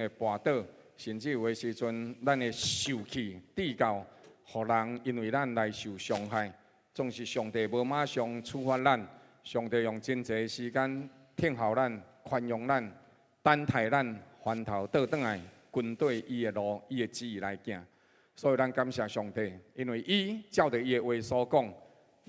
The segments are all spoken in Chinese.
会跋倒，甚至有的时阵，咱会受气致到，互人因为咱来受伤害。总是上帝无马上处罚咱，上帝用真侪时间听候咱、宽容咱、等待咱翻头倒转来，跟对伊的路、伊的旨意来行。所以咱感谢上帝，因为伊照着伊的话所讲，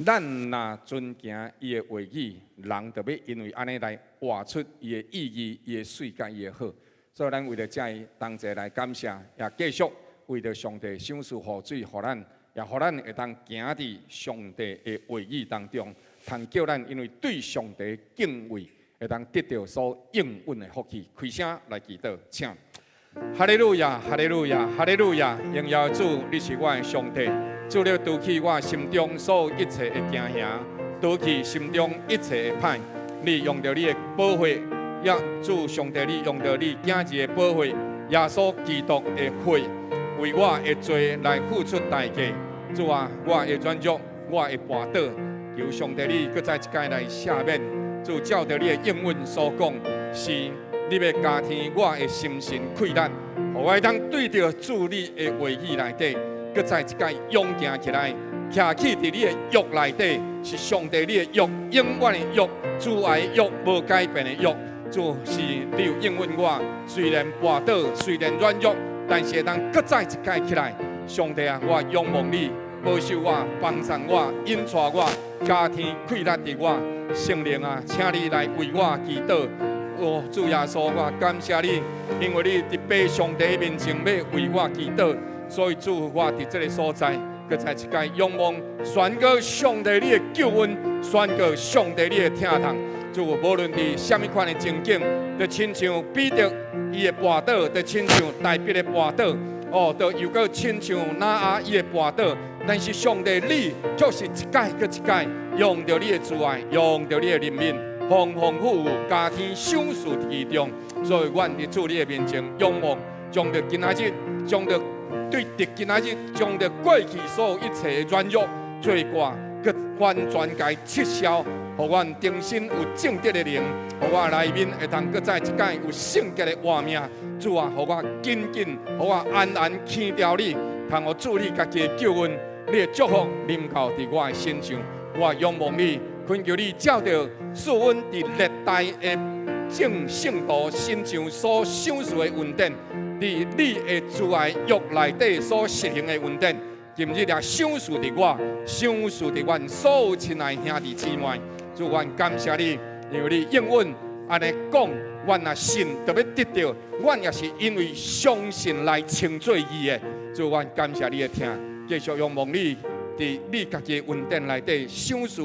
咱若遵行伊的话语，人就要因为安尼来活出伊的意义、伊的水甲伊的好。所以咱为了这同齐来感谢，也继续为着上帝赏赐雨水，互咱。也互咱会当行伫上帝的话语当中，通叫咱因为对上帝敬畏，会当得到所应允的福气。开声来祈祷，请。哈利路亚，哈利路亚，哈利路亚！荣耀主，你是我的上帝，主了除去我心中所有一切的惊吓，除去心中一切的歹。你用着你的保护，也主上帝，你用着你囝子的保护，耶稣基督的血。为我的罪来付出代价，主啊，我会软弱，我会跋倒，求上帝你搁再一届来赦免。主照着你的应允所讲，是你要加添我的心神溃烂，互我当对着主你的话语内底，搁再一届勇行起来，徛起伫你的约内底，是上帝你的约，永远的约，主爱的约，无改变的约。主是你有应允我，虽然跋倒，虽然软弱。但是当搁再一届起来，上帝啊，我仰望你，保守我，帮助我，引带我，加添快乐伫我。圣灵啊，请你来为我祈祷。哦，主耶稣，我感谢你，因为你伫被上帝面前要为我祈祷，所以主，我伫这个所在，搁再一届仰望，宣告上帝你的救恩，宣告上帝你的听从。主，无论伫什么款的情景，就亲像彼得。伊的跋倒，就亲像大笔的跋倒，哦，就又搁亲像拿阿伊的跋倒。但是上帝，你就是一届搁一届，用着你的慈爱，用着你的怜悯，丰丰富富加添赏赐其中。所以，阮伫主你的面前仰望，将着今仔日，将着对敌今仔日，将着过去所有一切的软弱、罪过，佮完全该撤销。互阮重新有正直的灵，互我内面会通搁再一届有圣洁的活命。主啊，互我紧紧，互我安安牵着你，通互主你家己的救恩，你的祝福临到伫我的身上。我仰望你，恳求你照着赐阮伫历代的正圣徒身上所赏赐的恩典，伫你的慈爱约内底所实行的恩典，今日也赏赐伫我，赏赐伫阮所有亲爱兄弟姊妹。主，阮感谢你，因为你应允安尼讲，阮若信就要得到，阮也是因为相信来称做义的。主，阮感谢你的听，继续仰望你，伫你家己的恩典内底赏赐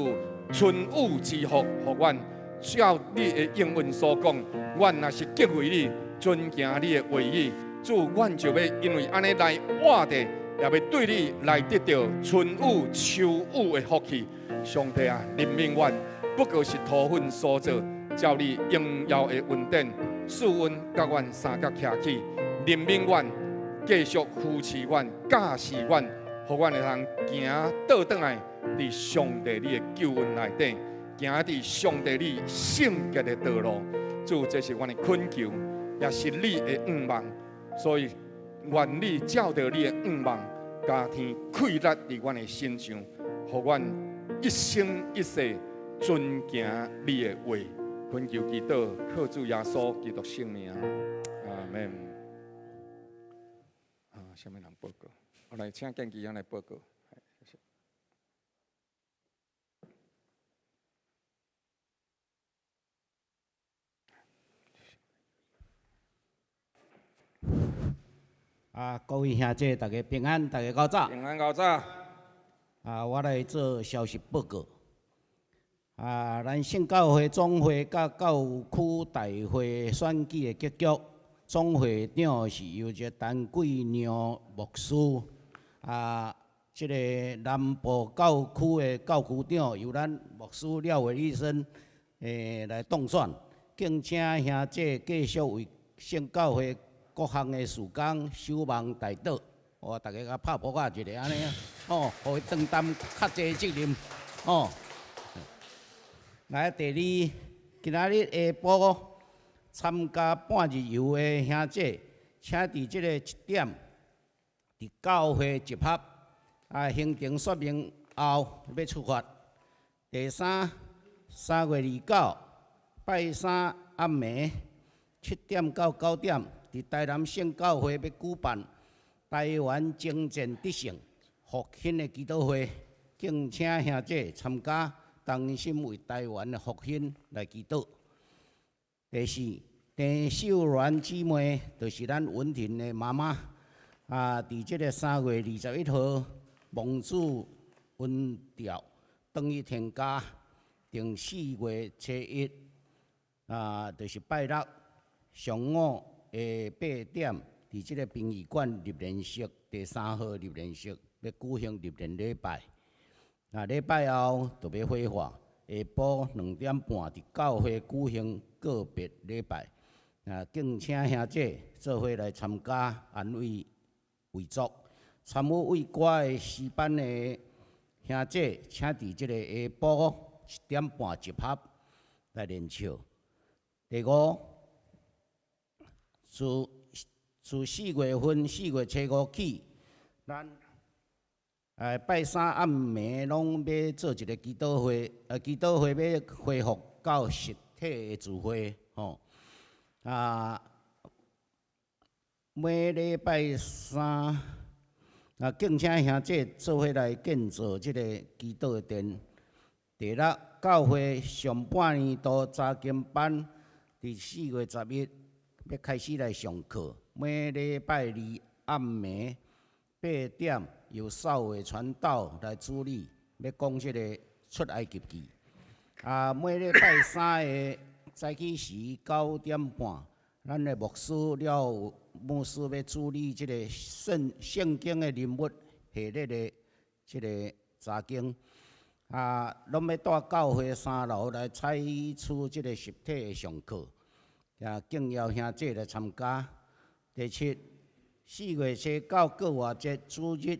春雨之福，互阮照你的应允所讲，阮若是敬畏你，遵行你的话语，主，阮就要因为安尼来活着，也要对你来得到春雨、秋雨的福气。上帝啊，怜悯阮。不过是土粉所做，照你荣耀的恩典，赐阮甲阮三角徛起，怜悯阮，继续扶持阮，教示阮，互阮会通行倒转来，伫上帝你的救恩内底，行伫上帝你圣洁的道路。主，这是阮的恳求，也是你的愿望。所以，愿你照着你的愿望，加添快乐伫阮的身上，互阮一生一世。遵行你的话，恳求祈祷，靠主耶稣基督圣名，阿门。什么人报告？我来请建基人来报告。各位兄姐，大家平安，大家高早。平安高早。我来做消息报告。咱圣教会总会甲教区大会选举的结局，总会长是由陈贵娘牧师，这个南部教区的教区长由咱牧师廖伟医生来当选，敬请兄姐继续为圣教会各项的事工守望大道。大家甲拍扑克一个安尼，互伊承担较济责任，来，第二，今仔日下晡参加半日游的兄姐，请伫即个1点，伫教会集合，行程说明后要出发。第三，3月29，拜三暗暝7点到9点，伫台南圣教会要举办台湾征战得胜复兴的祈祷会，敬请兄姐参加，同心为台湾的复兴来祈祷。第四，郑秀兰姊妹就是咱文婷的妈妈，伫即个3月21号蒙主温调转去天家，定4月7日，就是拜六上午下8点，伫即个殡仪馆入殓式第3号入殓式要举行入殓礼拜。礼拜后就要火化，下晡2点半伫教会举行告别礼拜。敬请兄姐做伙来参加安慰遗族。参与为歌的诗班的兄姐，请伫即个下晡1点半集合来练唱。第五，自4月份4月初5起，咱拜三暗暝拢要做一个祈祷会，祈祷会要恢复到实体的聚会，吼。每礼拜三，敬请兄姐做伙来建造即个祈祷的殿。第六，教会上半年度查经班伫4月10日要开始来上课，每礼拜2暗暝8点由少伟传道来主理，要讲即个出埃及记。每礼拜三的早起时9点半，咱的牧师了牧师要主理即个圣经的人物系列的即个查经，拢要到教会3楼来采取即个实体的上课，敬邀兄姐来参加。第七，4月初9国外节主日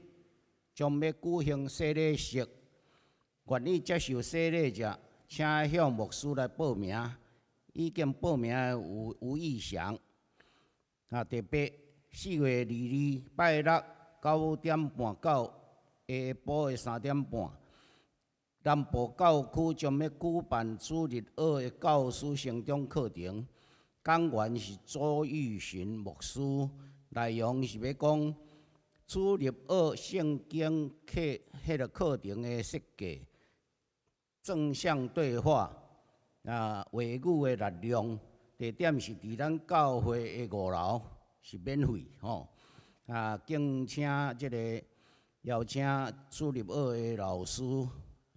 将要举行洗礼式，愿意接受洗礼者，请向牧师来报名。已经报名的有吴义祥。第八，4月22日拜六9点半到下晡的3点半，南部教区将要举办主日学的教师升中课程，讲员是左玉群牧师，内容是要讲主日学圣经迄个课程的设计，正向对话。话语的力量，地点是伫咱教会的5楼，是免费吼。敬请即个邀请主日学的老师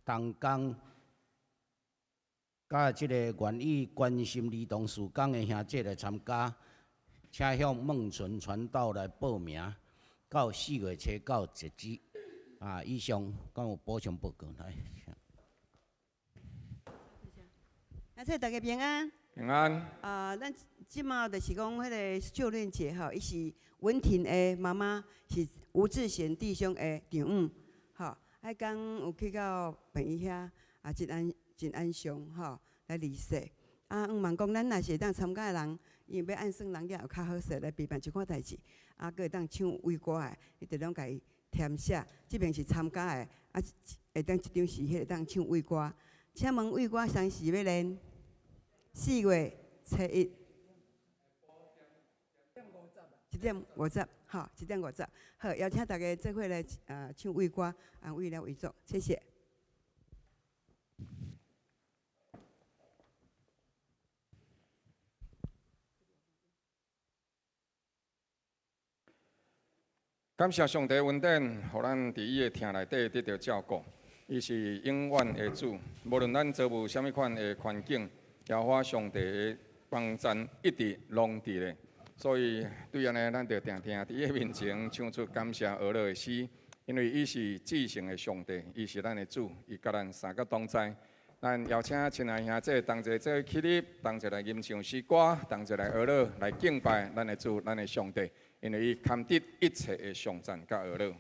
同工，甲即个愿意关心儿童事工的兄姐来参加，请向孟纯传道来报名，到4月初9截止。以上敢有补充报告来。即大家平安。平安。咱即马就是讲迄个少年节吼，伊是文婷的妈妈，是吴志贤弟兄的丈母，吼。迄天有去到病院遐，真安详吼，来离世。毋茫讲咱若是会当参加的人，因为要按算人家有较好势来陪伴一寡代志，佫会当唱伟歌的，伊就拢家己填写。即边是参加的，会当一张是迄个当唱伟歌。请问伟歌啥时要练？4月初1。1点50，好，1点50，好，邀请大家做伙来唱伟歌，安慰了遗族，谢谢。感谢上帝恩典，互咱伫伊的厅内底得到照顾。伊是永远的主，无论咱遭遇什么款的环境，耶和华上帝的帮赞一直拢伫咧。所以对安尼，咱就定定伫伊面前唱出感谢而乐的诗，因为伊是至圣的上帝，伊是咱的主，伊甲咱三个同在。咱邀请亲爱兄弟同齐做起立，同齐来吟唱诗歌，同齐来而乐，来敬拜咱的主，咱的上帝。因为伊堪得一切的颂赞甲而乐。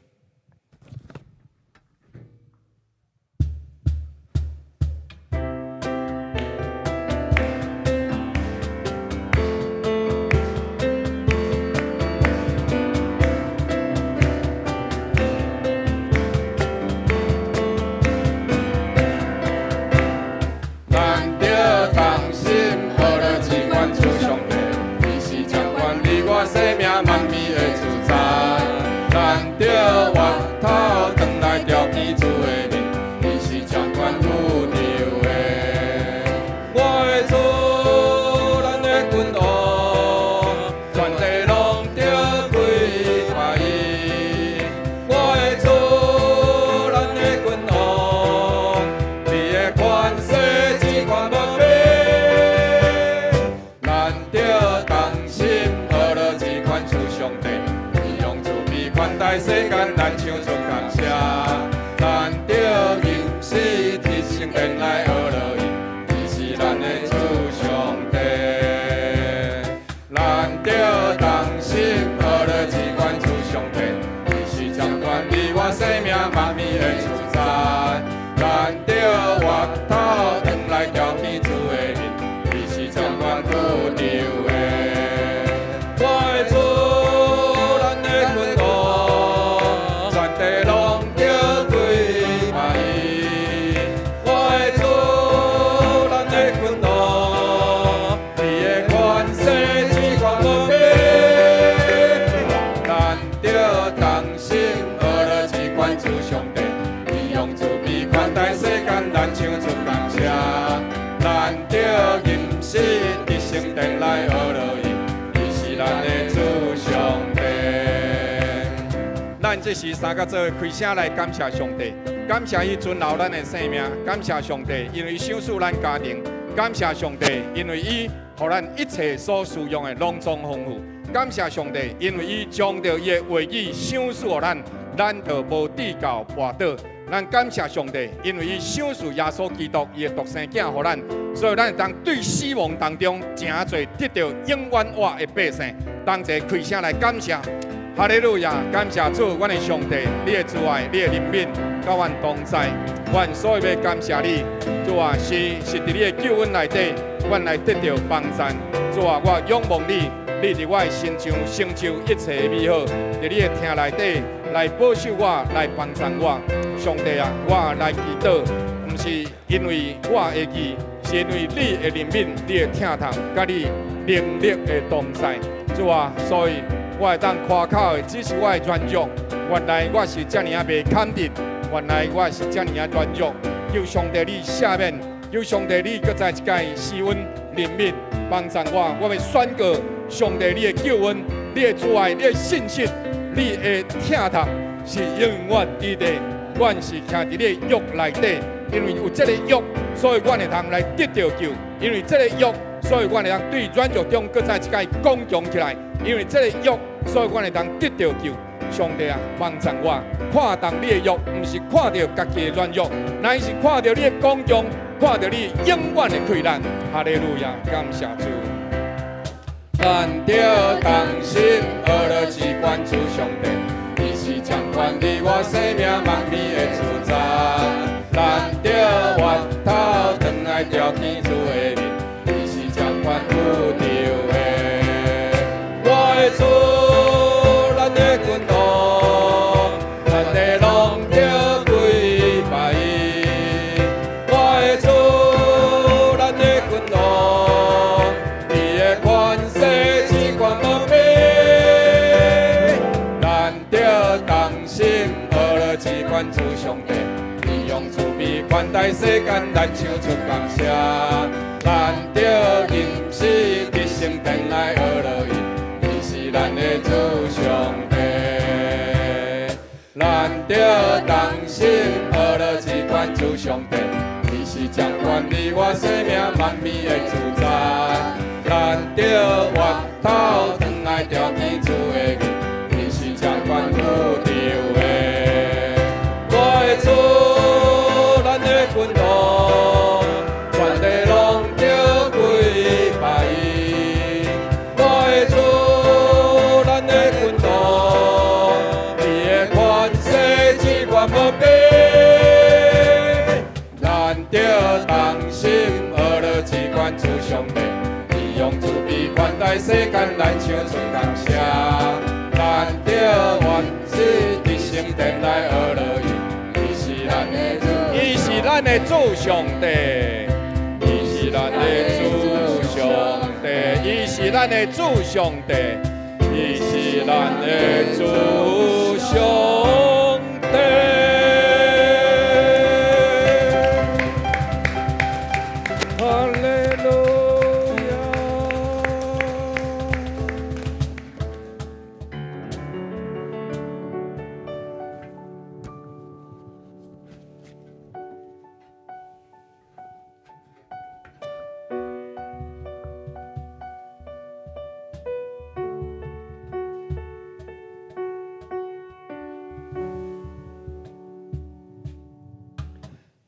我生命万味的自在。咱着越头转来朝见主的面，伊是掌管宇宙的。我的主，咱的君王，全地拢着归拜伊。我的主，咱的君王，你的权势只管无比。咱着同心合乐，只款主上帝，伊用慈悲款待世间，咱唱出感谢。咱着吟诗提升天来学乐伊，伊是咱的主上帝。咱着同心合乐，只管主上帝，伊是掌管你我生命万味的主宰。咱着越头转来朝见主的面，伊是掌管宇宙的。我的主，咱的君王，全地拢着归拜伊。我的主，咱的君王，你的权势只管无比。咱着同心合乐，只管主上帝，伊用慈悲款待世间，咱唱出感谢。咱着吟诗伫圣殿来学乐伊，伊是咱的主上帝。咱这是三个做开声来感谢上帝，感谢伊存留咱的生命，感谢上帝，因为赏赐咱家庭，感谢上帝，因为伊予咱一切所需用的隆重丰富，感谢上帝，因为伊将着伊的话语赏赐予咱，咱就无跌到滑倒。咱感谢上帝，因为伊赏赐耶稣基督伊的独生囝予咱，所以咱会当对死亡当中真侪得到永远活的百姓。当一开声来感谢，哈利路亚！感谢主，阮的上帝，你的慈爱，你的怜悯，甲阮同在。阮所有要感谢你，主啊，是伫你的救恩内底，阮来得到帮助。主啊，我仰望你，你伫我的身上成就一切的美好，伫你的厅内底来保守我，来帮助我。上帝啊，我来祈祷，毋是因为我的义，是因为你的怜悯、你的疼痛，甲你能力的同在。主啊，所以我会当夸口的，只是我的软弱。原来我是遮尔啊袂堪得，原来我是遮尔啊软弱。求上帝你赦免，求上帝你搁再一届施恩怜悯，帮助我。我要宣告上帝你的救恩、你的慈爱、你的信心、你的疼痛是永远伫地。阮是徛伫你的约内底，因为有这个约，所以阮会通来得到救；因为这个约，所以阮会通对软弱中搁再一届刚强起来；因为这个约，所以阮会通得到救。上帝啊，帮助我，看重你的约，毋是看到家己的软弱，乃是看到你的刚强，看到你永远的困难。哈利路亚，感谢主。咱着同心合乐，只管主上帝。掌管你我生命万味的主宰，咱着越头转来朝见主的面，伊是掌管宇宙的。我的主，咱的君王，全地拢着归拜伊。我的主，咱的君王，你的权势只管无比。同心合乐，只管主上帝，伊用慈悲款待世间，咱唱出感谢。咱着吟诗伫圣殿来学乐伊，伊是咱的主上帝。咱着同心合乐，只管主上帝，伊是掌管你我生命万味的主宰。咱着越头转来朝见主的面。掌管宇宙的，我的主，咱的君王，全地拢着归拜伊。我的主，咱的君王，你的权势只管无比。咱着同心合乐，只管主上帝，伊用慈悲款待世间，咱唱出感谢。咱着愿是伫圣殿来学乐伊，伊是咱的主，伊是咱的主上帝，伊是咱的主上帝，伊是咱的主上帝。伊是咱的主上帝。哈利路亚。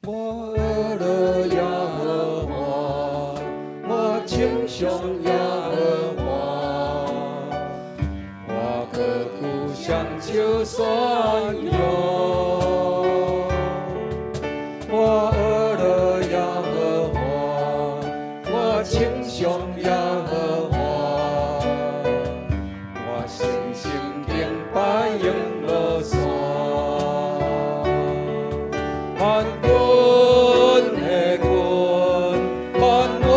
我爱了耶和华，我称颂耶和华，我刻苦向求宣扬。我爱了耶和华，我称颂耶和华，我信心敬拜永乐山。万军的军，万王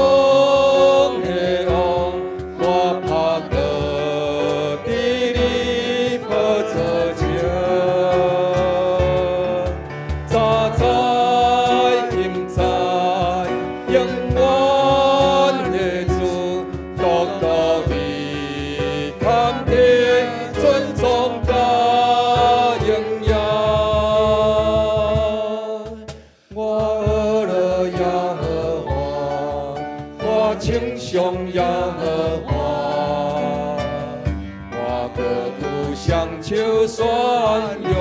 的王，我拍到伫你宝座前，早在今在，永远的主，独独你堪的尊重甲荣耀。称颂耶和华，我歌舞向求宣扬。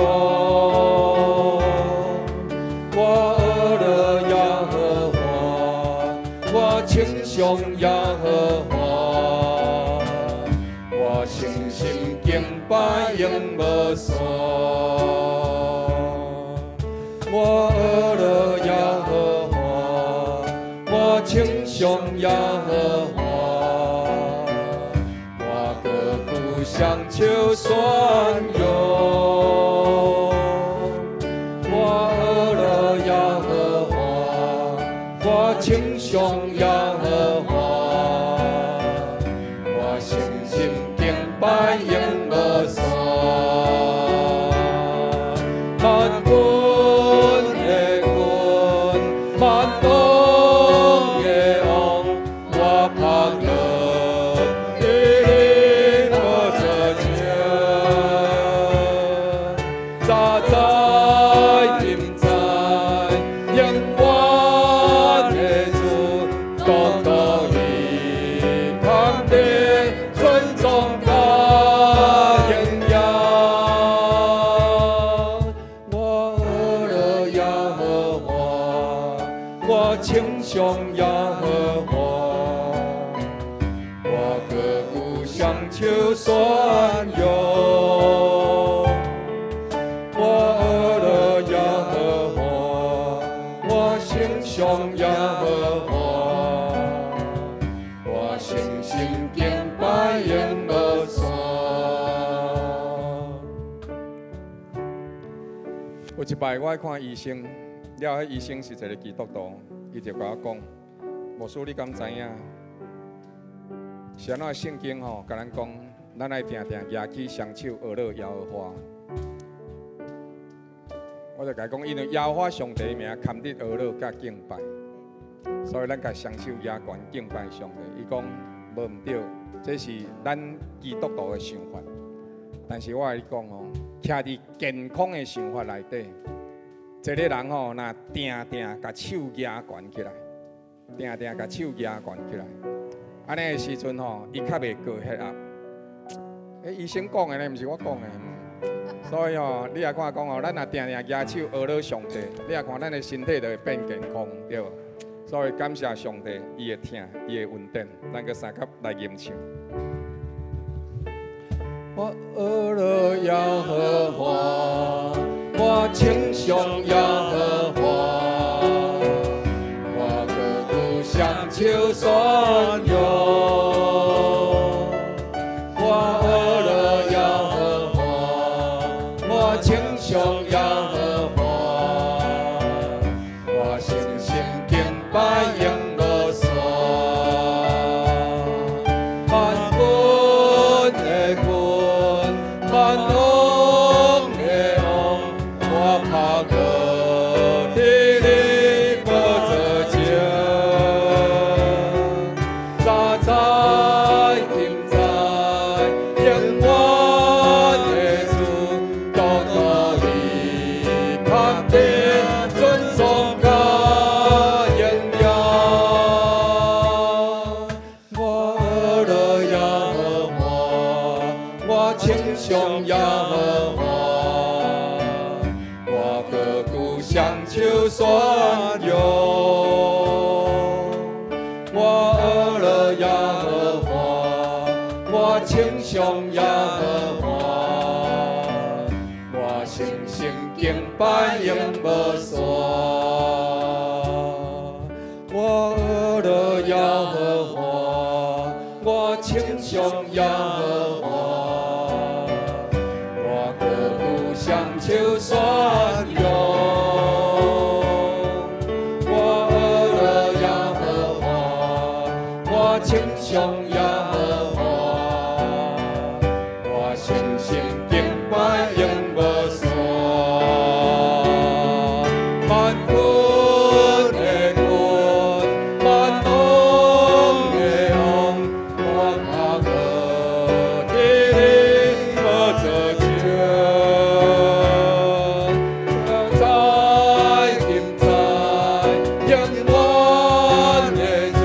我爱了耶和华，我称颂耶和华，我诚心敬拜永乐山。我爱了耶和华，我称颂耶和华，我歌舞向求宣扬。我爱了耶和华，我称颂耶和华，我诚心敬拜永乐山。万军的军，万王的王，我拍到你宝座前，早在今在，永远的主，独独你堪的尊重甲荣耀。我爱了耶和华，我称颂耶和华，我歌舞向求宣扬。我爱了耶和华，我称颂耶和华，我诚心敬拜永乐山。有一摆我看医生，了，迄医生是一个基督徒，伊就甲我讲：牧师，你敢知影？是安怎圣经吼，甲咱讲，咱爱定定举起双手学了耶和华。我就甲伊讲，因为耶和华上帝名堪得学了甲敬拜，所以咱甲双手举悬敬拜上帝。伊讲无毋对，这是咱基督徒的想法。但是我甲你讲哦，徛伫健康的想法内底，一个人吼，若定定甲手举悬起来，定定甲手举悬起来，安尼的时阵吼，伊较袂过血压。医生讲的呢，毋是我讲的。所以吼，你也看讲吼，咱若定定举手学了上帝，你也看咱的身体就会变健康，对无？所以感谢上帝，伊会听，伊会稳定。咱个三甲来吟唱。我爱了耶和华，我称颂耶和华，我歌舞向求宣扬。我爱了耶和华，我称颂耶和华，我诚心敬拜永乐山。万军的军。王的王，我怕个地里不做情，早在今在永远的主，到哪里看见尊重甲荣耀，我儿了耶和华，我称颂耶和华，我歌鼓双手宣扬，我儿了耶和华，我称颂耶和华，我信心敬拜永无线，我儿了耶和华，我称颂耶和华，我歌鼓双手宣扬，我儿了耶和华，我称颂耶和华，我信心敬拜永无线，万军的军，万王的王，我怕个地里不做情，在今在永远的主，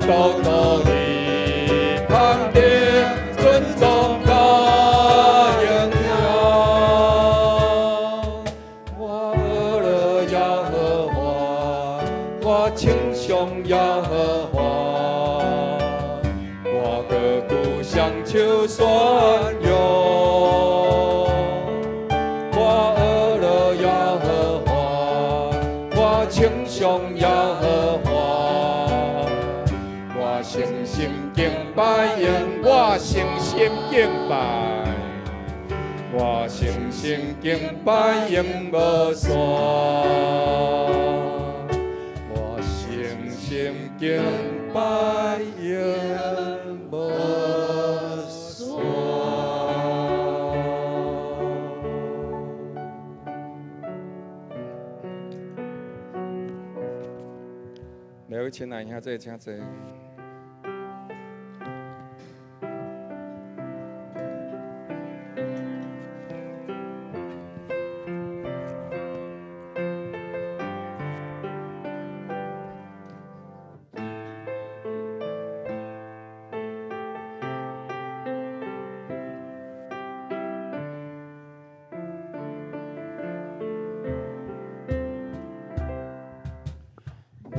到哪里看见尊重甲荣耀，我儿了耶和华，我称颂耶和华，我歌鼓双手宣扬，我儿了耶和华，我称颂耶和华，我诚心敬拜永，我诚心敬拜，我诚心敬拜永无线，我诚心敬拜永无线。两位亲爱兄弟，请坐。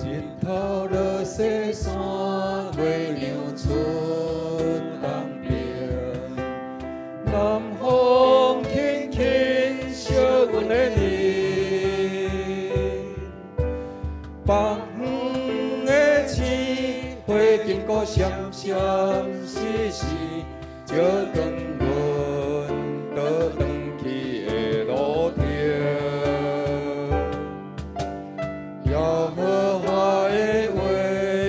日头落西山，月亮出东边，南风轻轻烧阮的脸，北远的星花经过闪闪烁烁，照光阮倒转去的路程。耶和华的话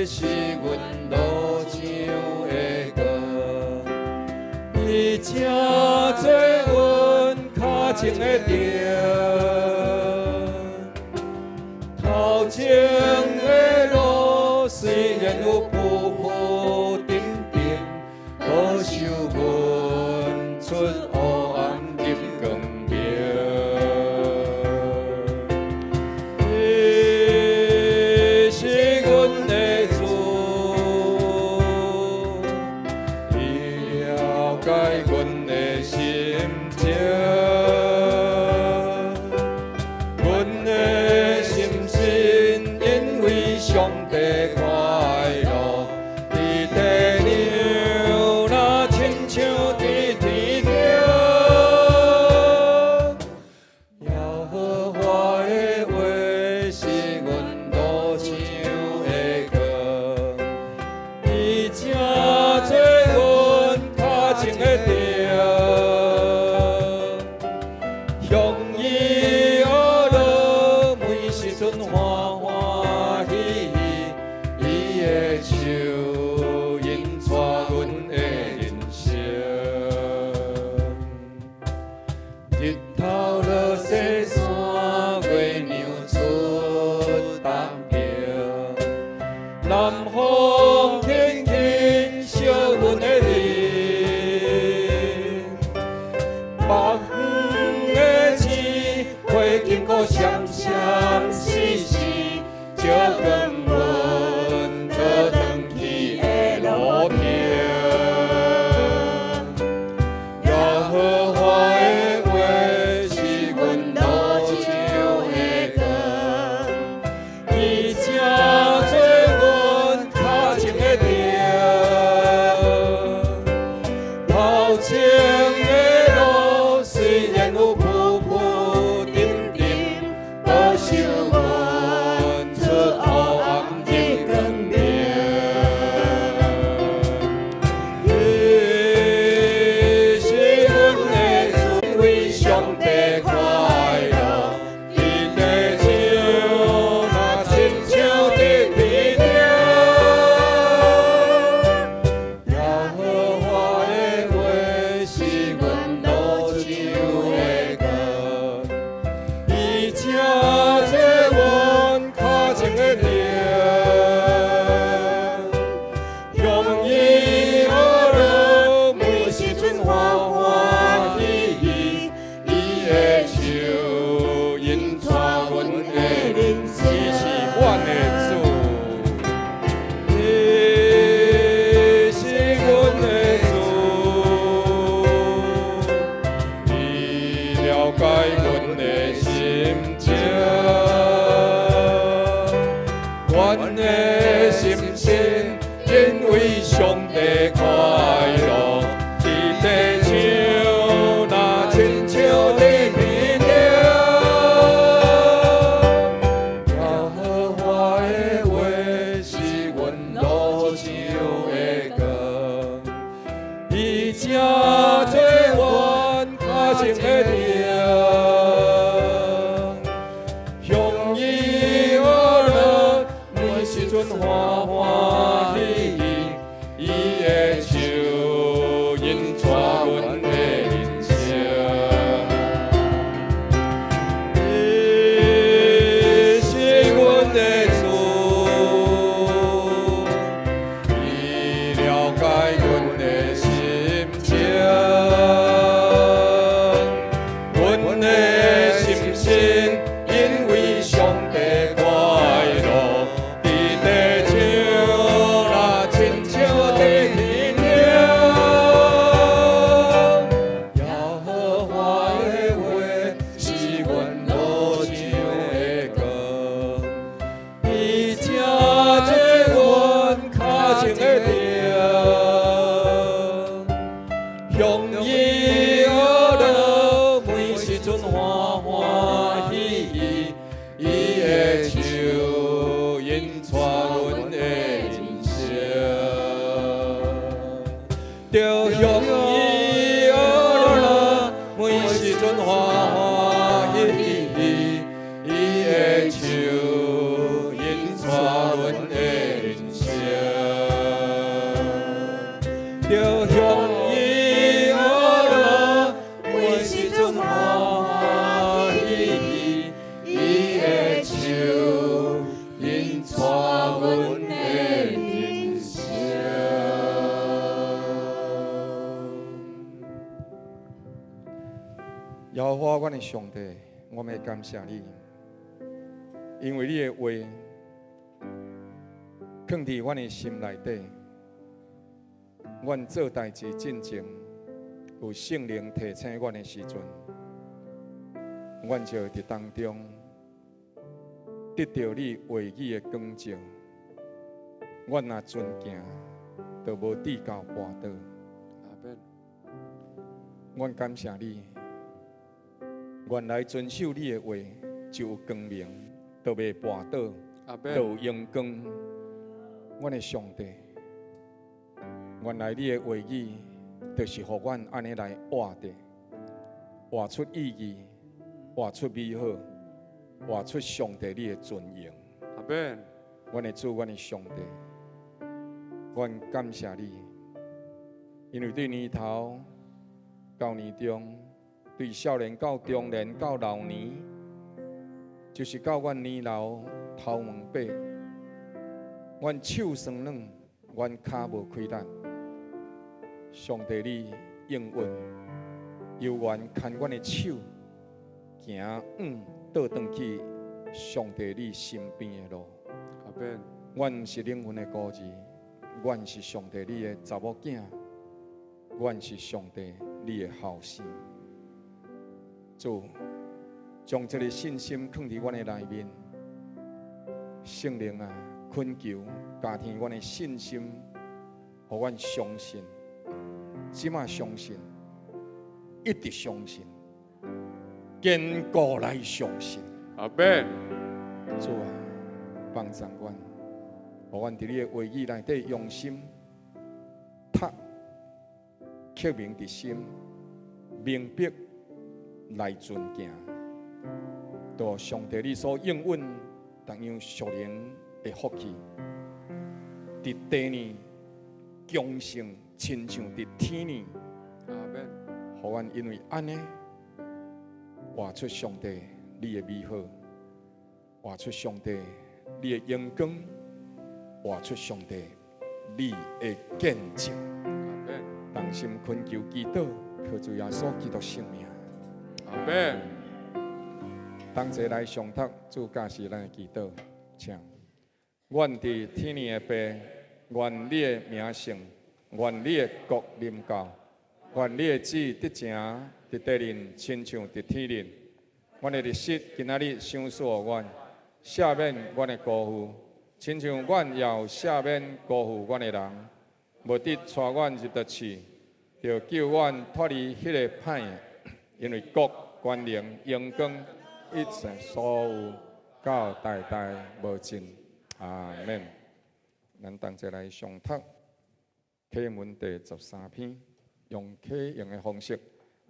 是阮路上的光，伊正做阮脚前的灯。头前的路虽然有浮浮沉沉，保守阮出黑暗入光明。阮的心情，阮的心声，因为上帝快乐，伫地上若亲像伫天顶。北远的星，花经过闪闪烁烁，照光阮倒转去的路程。耶和华的话是阮路上的光，伊正做阮脚前的灯。头前的路虽然有浮浮沉沉，保守阮出黑暗入光明。伊是阮的主，为上帝快乐，伫地上那亲像伫天顶。耶和华的话是阮路上的光，伊正做阮脚前的灯，向伊学了，每时阵欢欢喜喜，伊的手引带阮的人生，伊是阮的主。伊是阮的主，伊了解阮的心情，阮的心情因为上帝快乐，伫地上那亲像伫天顶。耶和华的话是阮路上的光，伊正做阮脚前的灯，向伊学了，每时阵欢欢喜喜，伊的手引带阮的人生。伊是阮的主，伊了解阮的心情，阮的心情因为上帝快乐，伫地上那亲像伫天顶。耶和华的话是阮路上的光，伊正做阮脚前的灯，向伊学了，每时阵欢欢喜喜，伊的手引带阮的人生，就向伊学了，每时阵欢欢喜喜，伊的手引带阮的人生，就向伊学了，每时阵欢欢喜喜，伊的手引带阮的人生。耶和华，阮的上帝，我们感谢你，因为你的话放伫阮的心内底，阮做代志进前，有圣灵提醒阮的时阵，阮就伫当中得到你话语的光照。阮若存行，就无跌到跋倒。阿门。阮感谢你，原来遵守你的话就有光明，就袂跋倒，就有阳光。阮的上帝，原来你的话语就是互阮安尼来活的，活出意义，活出美好，活出上帝你的尊严。阿门。阮的主，阮的上帝，阮感谢你，因为对年头到年中，对少年到中年到老年，就是到阮年老头毛白，阮手酸软，阮骹无开力。上帝你应允，由愿牵阮的手，行倒转去上帝你身边的路。阿门。阮是灵魂的孤儿，阮是上帝你的查某囝，阮是上帝你的后生。主，将这个信心放伫阮的内面，圣灵啊，恳求加添阮的信心，互阮相信，即马相信，一直相信，坚固来相信。阿门。主啊，帮助阮，互阮伫你的话语内底用心读，刻铭伫心，明白来尊敬。到上帝你所应允同样属灵的福气，伫地呢强盛，亲像伫天呢。阿门。互阮因为安尼，活出上帝你的美好，活出上帝你的阳光，活出上帝你的见证。阿门。同心恳求祈祷，靠主耶稣基督圣名。阿门。同齐来上读主教是咱的祈祷，请。阮伫天年的爸，愿你的名圣，愿你的国临到，愿你的旨意得成伫地人，亲像伫天人。阮的日息今仔日赏赐阮，赦免阮的辜负，亲像阮也有赦免辜负阮的人，无得带阮入地狱，就救阮脱离迄个歹的，因为国、权能、荣光，一切所有，到代代无尽。阿门。咱同齐来上读启文第13篇，用启用的方式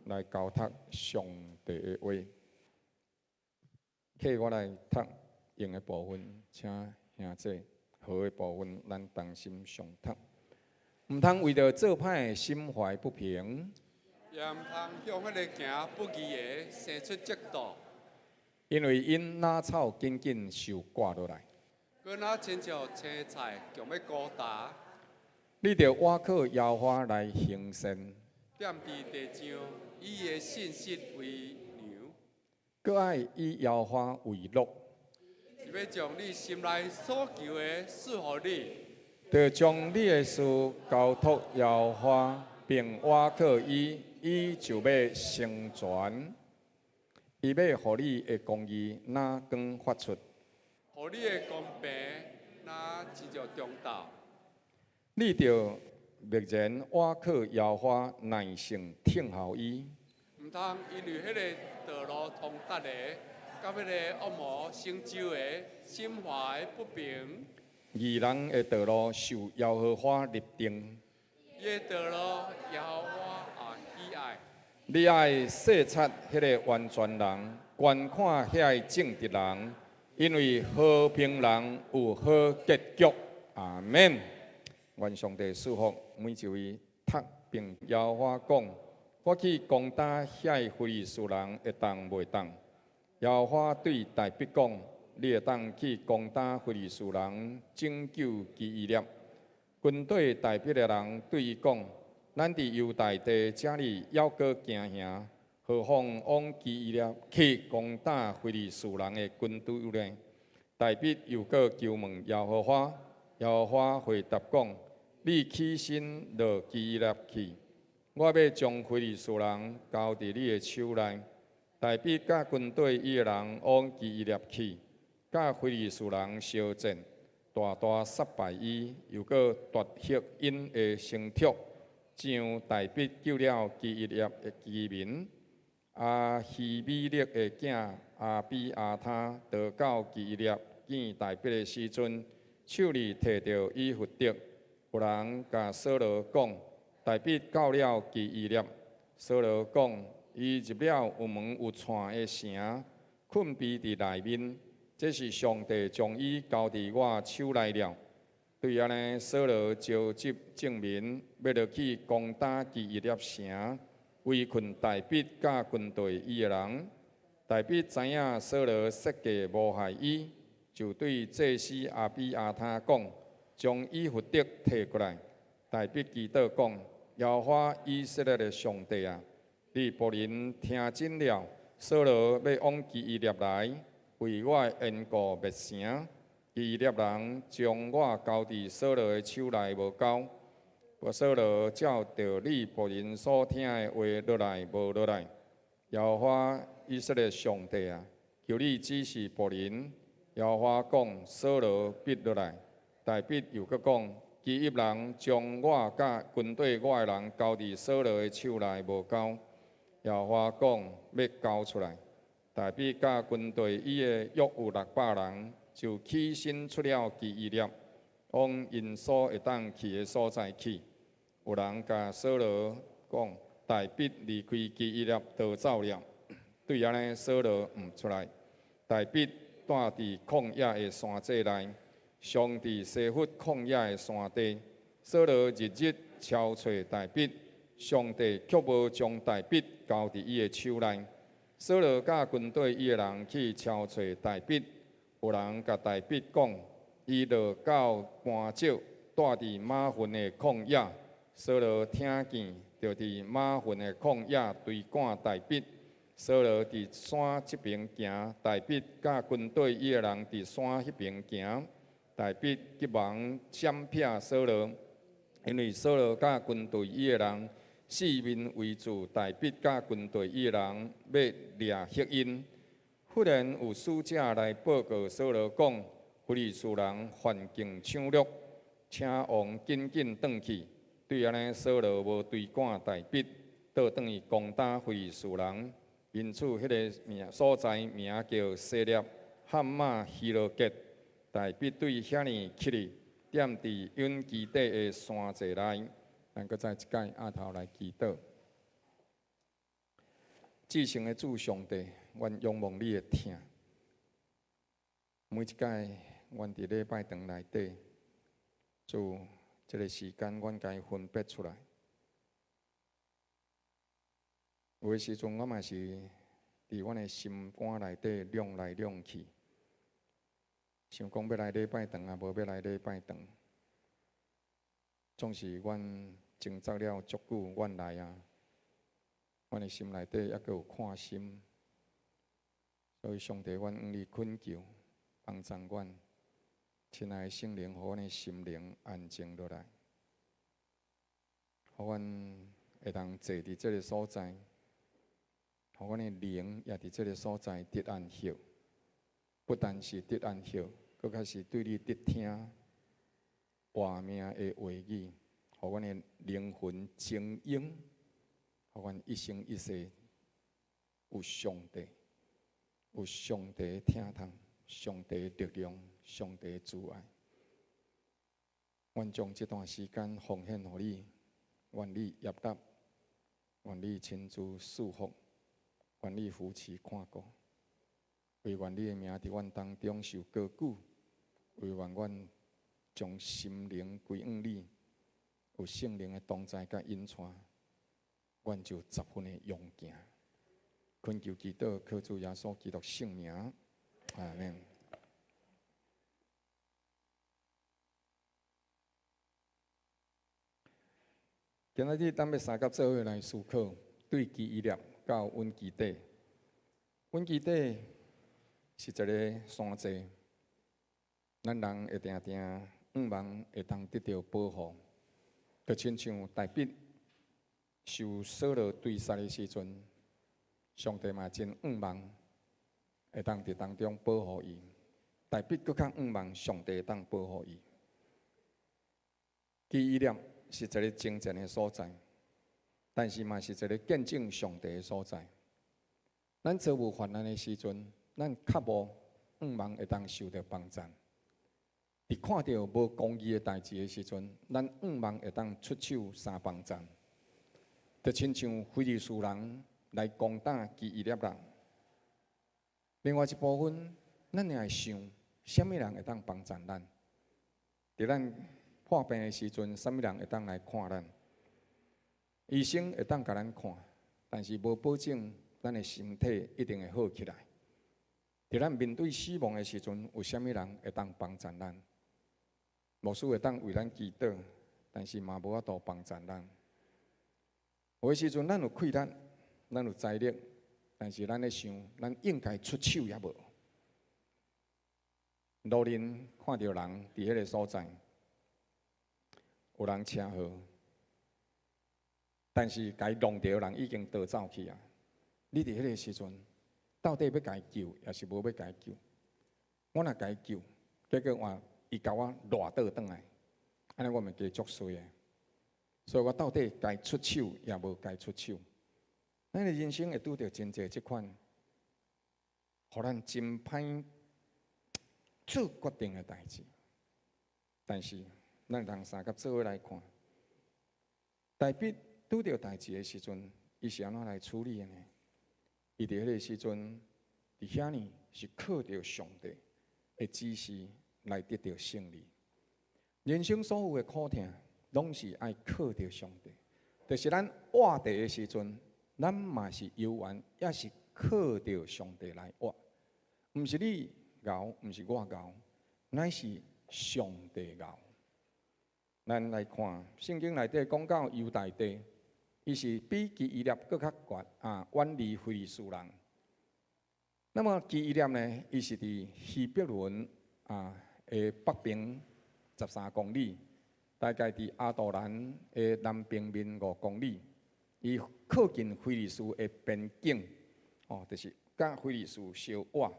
来教读上帝的话。启我来读用的部分，请兄弟好的部分，咱同心上读。毋通为着做歹心怀不平，也毋通向迄个行不义的生出嫉妒，因为因哪草紧紧受挂落来。佮那亲像青菜强要高大，你着倚靠耶和华来行善，踮伫地上，以伊的信息为牛。佮爱以耶和华为乐，伊要将你心内所求的赐予你，着将你的事交托耶和华，并倚靠伊，伊就要成全。伊要互你的公义哪光发出，互你的公平若亲像中道。你着默然倚靠耶和华，耐性听候伊。毋通因为迄个道路通达的，甲迄个恶魔成就的，心怀不平。义人的道路受耶和华立定，伊的道路耶和华也喜爱。你爱细察迄个完全人，观看遐个正直人，因为和平人有好结局。阿免。愿上帝祝福每一位读并耶和华讲，我去攻打遐个非利士人会当袂当？耶和华对大必讲，你会当去攻打非利士人，拯救其以列。军队大必的人对伊讲，咱伫犹大地这里还阁行行，何况往基以列去攻打非利士人的军队呢？大必又阁求问耶和华，耶和华回答讲：你起身落基以列去，我要将非利士人交伫你的手内。大必甲军队伊的人往基以列去，甲非利士人相战，大大杀败伊，又阁夺取因的牲畜。这样大必救了基以列的居民。阿希米勒的囝阿比亚他逃到基以列见大必的时阵，手里摕着以弗得。有人甲扫罗讲，大必到了基以列。扫罗讲，伊入了有门有串的城，困闭伫内面。这是上帝将伊交伫我手内了。对安尼，扫罗召集证明，要落去攻打基以列城，围困大必甲军队伊的人。大必知影扫罗设计谋害伊，就对祭司阿比亚他讲，将以弗得摕过来。大必祈祷讲：耶和华以色列的上帝啊，你仆人听真了，扫罗要往基伊列来，为我的缘故灭城。基伊列人将我交伫扫罗的手内无交，扫罗照着你仆人所听的话落来无落来。耶和华以色列上帝啊，求你指示仆人。耶和华讲：扫罗必落来。大必又搁讲：基伊人将我甲军队我的人交伫扫罗的手内无交。耶和华讲要交出来。大必甲军队伊的约有600人，就起身出了基伊列，往因所会当去的所在去。有人甲扫罗讲：大必离开基伊列逃走了。对安尼，扫罗毋出来。大必住伫旷野的山脊内，上伫西弗旷野的山地。扫罗日日敲找大必，上帝却无将大必交伫伊的手内。扫罗甲军队伊的人去敲找大必，有人甲大必讲，伊落到磐石，住伫马粪的旷野。扫罗听见，就伫马粪的旷野追赶大必。扫罗伫山这边行，大必甲军队伊的人伫山迄边行。大必急忙闪避扫罗，因为扫罗甲军队伊的人四面围住大必甲军队伊的人，要掠黑因。忽然有使者来报告扫罗讲，非利士人犯境抢掠，请王紧紧转去。对安尼，扫罗无追赶大必，倒转去攻打非利士人。因此，迄个所在名叫西列汉马希罗吉。大必对遐尼起哩，踮伫永基底的山脊内。咱搁再一摆下头来祈祷。至圣的主上帝，阮仰望你的听。每一摆，阮伫礼拜堂内底，主这个时间，阮该分别出来。有诶时阵，我嘛是伫阮诶心肝内底亮来亮去，想讲要来礼拜堂啊，无要来礼拜堂。总是阮挣扎了足久，阮来啊，阮诶心内底抑阁有看心，所以上帝，阮向你恳求，帮助阮，亲爱的圣灵，互阮诶心灵安静落来，互阮会当坐伫这个所在。互阮的灵也伫这个所在得安息，不但是得安息，佫开始对你得听活命的话语，互阮的灵魂精英，互阮一生一世有上帝，有上帝的听通，上帝的力量，上帝的慈爱。阮将这段时间奉献互你，愿你悦纳，愿你亲自祝福。愿你扶持看顾，为愿你的名伫阮当中受高举，为愿阮将心灵归向你，有圣灵的同在甲引带，阮就十分的勇行。恳求祈祷，靠主耶稣基督圣名，阿门。今仔日咱要三甲做伙来思考，对基伊列。到阮基地，阮基地是一个山脊，咱人会定定仰望会当得到保护，就亲像大必受扫罗追杀的时阵，上帝嘛真仰望会当伫当中保护伊，大必更较仰望上帝会当保护伊。基伊列是一个精简的所在。但是嘛，是一个见证上帝的所在。咱遭有患难的时阵，咱较无仰望会当受到帮助；伫看到无公义的代志的时阵，咱仰望会当出手相帮助。就亲像非利士人来攻打基伊列人。另外一部分，咱也会想，什么人会当帮助咱？伫咱破病的时阵，什么人会当来看咱？医生会当甲咱看，但是无保证咱的身体一定会好起来。伫咱面对死亡的时阵，有啥物人会当帮助咱？牧师会当为咱祈祷，但是嘛无法度帮助咱。有的时阵，咱有困难，咱有财力，但是咱咧想，咱应该出手也无。路人看到人伫迄个所在，有人车祸，但是该弄到人已经逃走去啊！你伫迄个时阵，到底要该救，还是无要该救？我若该救，结果伊甲我赖倒转来，安尼我咪加作衰诶。所以我到底该出手，也无该出手。咱的人生会拄到真侪即款，互咱真歹做决定的代志。但是，咱人三甲做伙来看，大笔拄到代志的时阵，伊是安怎来处理的呢？伊伫迄个时阵，伫遐呢是靠着上帝的指示来得到胜利。人生所有的苦痛，拢是爱靠着上帝。就是咱活地的时阵，咱嘛是有缘，也是靠着上帝来活。毋是你熬，毋是我熬，乃是上帝熬。咱来看圣经内底讲到犹大地，伊是比基伊列搁较悬远离非利士人。那么基伊列呢，伊是伫希伯伦的北边13公里，大概伫阿杜兰的南边面5公里，伊靠近非利士的边境，就是甲非利士相倚。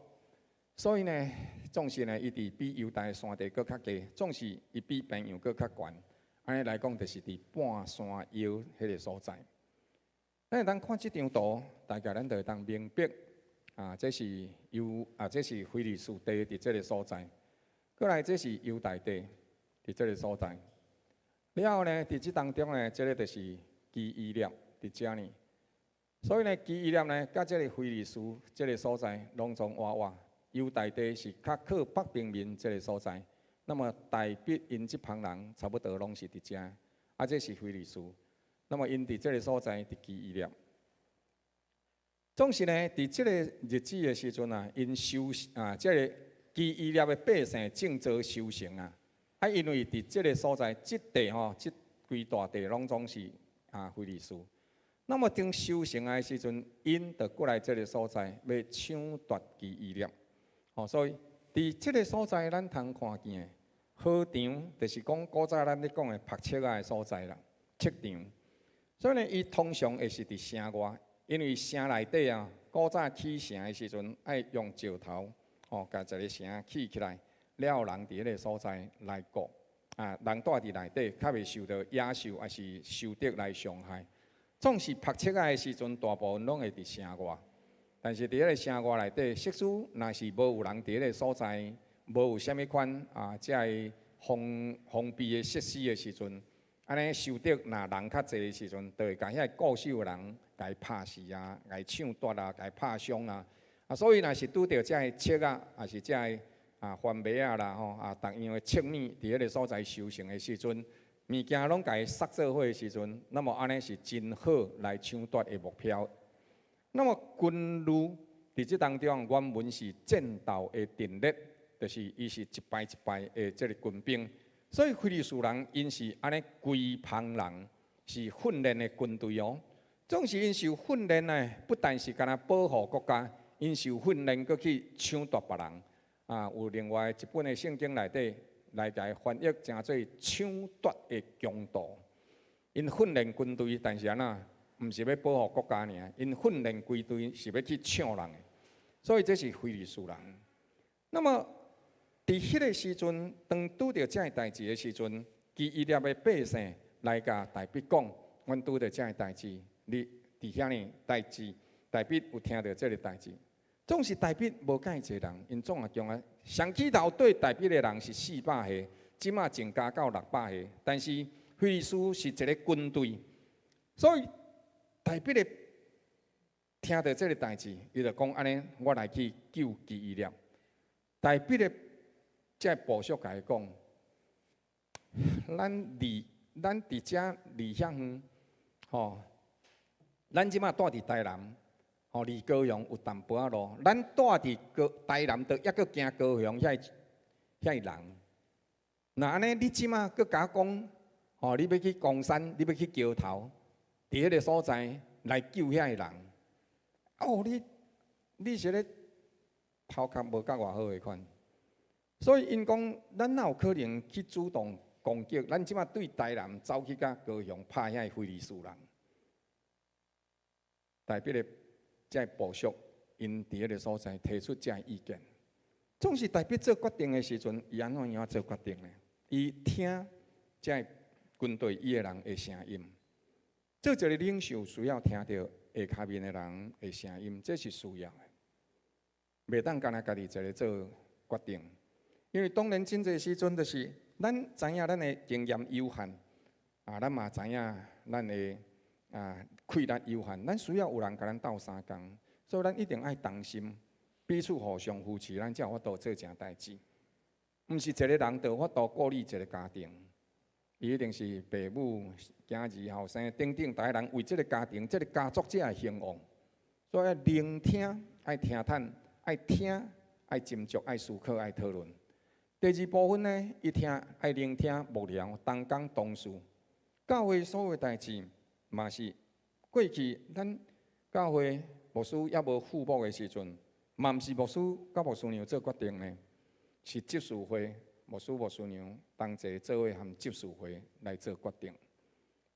所以呢，总是呢，伊伫比犹大山地搁较低，总是伊比平阳搁较悬。安尼来讲，就是伫半山腰迄个所在。咱会当看即张图，大概咱就会当明白，这是这是非利士地伫即个所在。过来，这是犹大地伫即个所在。了后呢，伫即当中呢，即个就是基伊列伫遮呢。所以呢，基伊列呢，甲即个非利士即个所在，拢总活活。犹大地是较靠北平面这个所在，那么大笔因即旁人差不多拢是伫遮，这是非利士。那么因伫这个所在伫基伊列，总是呢，伫这个日子的时阵因这个基伊列的百姓正做修行因为伫这个所在，即地即规大地拢总是非利士。那么当修行的时阵，因就过来这个所在要抢夺基伊列。所以伫即个所在，咱通看见河场，就是讲古早咱咧讲的拍切的所在啦，切场。所以呢，伊通常会是伫城外，因为城内底古早起城的时阵，爱用石头，甲一个城起起来，了后人伫迄个所在来过，人住伫内底，较袂受到野兽还是受敌来伤害。总是拍切的时阵，大部分拢会伫城外。但是伫迄个城外内底，设施若是无有人伫迄个所在，无有啥物款即个封闭的设施的时阵，安尼受敌若人较侪的时阵，就会甲遐固守的人甲伊拍死甲伊抢夺甲伊拍伤所以若是拄着遮个贼还是遮个番麦啦逐样的侧面伫迄个所在修行的时阵，物件拢甲伊杀做伙的时阵，那么安尼是真好来抢夺的目标。那么军旅伫即当中，原文是战斗的阵列，就是伊是一排一排的即个军兵。所以非利士人因是安尼规帮人是训练的军队总是因受训练呢，不但是干那保护国家，因受训练搁去抢夺别人有另外一本的圣经内底来甲伊翻译成做抢夺的强盗。因训练军队，但是毋是要保护国家尔，因训练军队是要去抢人的，所以这是非利士人。那么伫迄个时阵，当拄着这个代志的时阵，基伊列的百姓来甲大笔讲，阮拄着这个代志，你伫遐呢代志，大笔有听到这个代志。总是大笔无介济人，因总讲上起头对大笔的人是400个，即马增加到600个，但是非利士是一个军队，所以大笔的听到这个代志，伊就讲安尼，我来去救基伊列。大笔的这部属甲伊讲，咱伫遮离遐远，咱即马住伫台南，离高雄有淡薄仔路，咱住伫台南，都抑阁行高雄遐人。那安尼，你即马阁甲我讲，你要去冈山，你要去桥头。伫迄个所在来救遐个人，哦，你是咧头壳无甲偌好诶款。所以因讲，咱哪有可能去主动攻击？咱即马对台南走去甲高雄拍遐非利士人，代表咧遮部属因伫迄个所在提出遮意见，总是代表做决定的时阵，伊安怎样做决定呢？伊听遮军队伊个人的声音，做一个领袖需要听到下骹面的人的声音，这是需要的，袂当干那家己一个做决定。因为当然真侪时阵，就是咱知影咱的经验有限，咱嘛知影咱的气力有限，咱需要有人甲咱斗相共，所以咱一定爱同心，彼此互相扶持，咱才有法度做成代志。毋是一个人就有法度顾虑一个家庭，伊一定是父母、囝儿、后生等等，大家人为这个家庭、这个家族才会兴旺。所以要聆听，爱听探，爱听，爱斟酌，爱思考，爱讨论。第二部分呢，伊听爱聆听幕僚同工同事，教会所有代志嘛是过去咱教会牧师也无副牧的时阵，嘛毋是牧师甲牧师娘做决定呢，是执事会牧师牧师娘同齐做伙含执事会来做决定。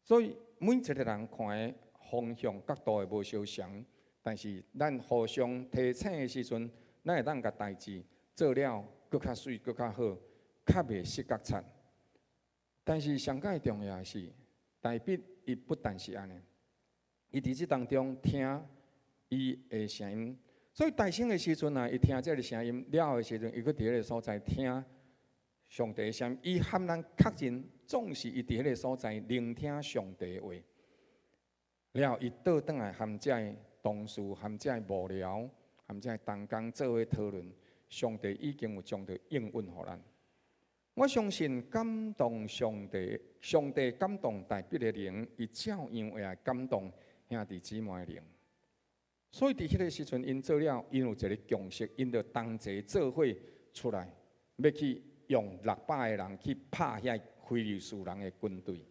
所以每一个人看的方向角度会无相同，但是咱互相提醒的时阵，咱会当甲代志做了。搁较水，搁较好，较袂失角擦。但是上界重要的是，大笔伊不但是安尼，伊伫即当中听伊的声音。所以大声的时阵啊，伊听这个声音了后的时阵，伊搁伫迄个所在听上帝的声音。伊含咱确认，总是伊伫迄个所在聆听上帝的话。了后，伊倒转来含这的同事、含这的幕僚、含这的同工做伙讨论。上帝已经有将着应允予咱。我相信感动上帝，上帝感动大笔的灵，伊照样会来感动兄弟姊妹的灵。所以伫迄个时阵，因做了，因有一个共识，因着同齐做伙出来，要去用600个人去拍遐非利士人的军队。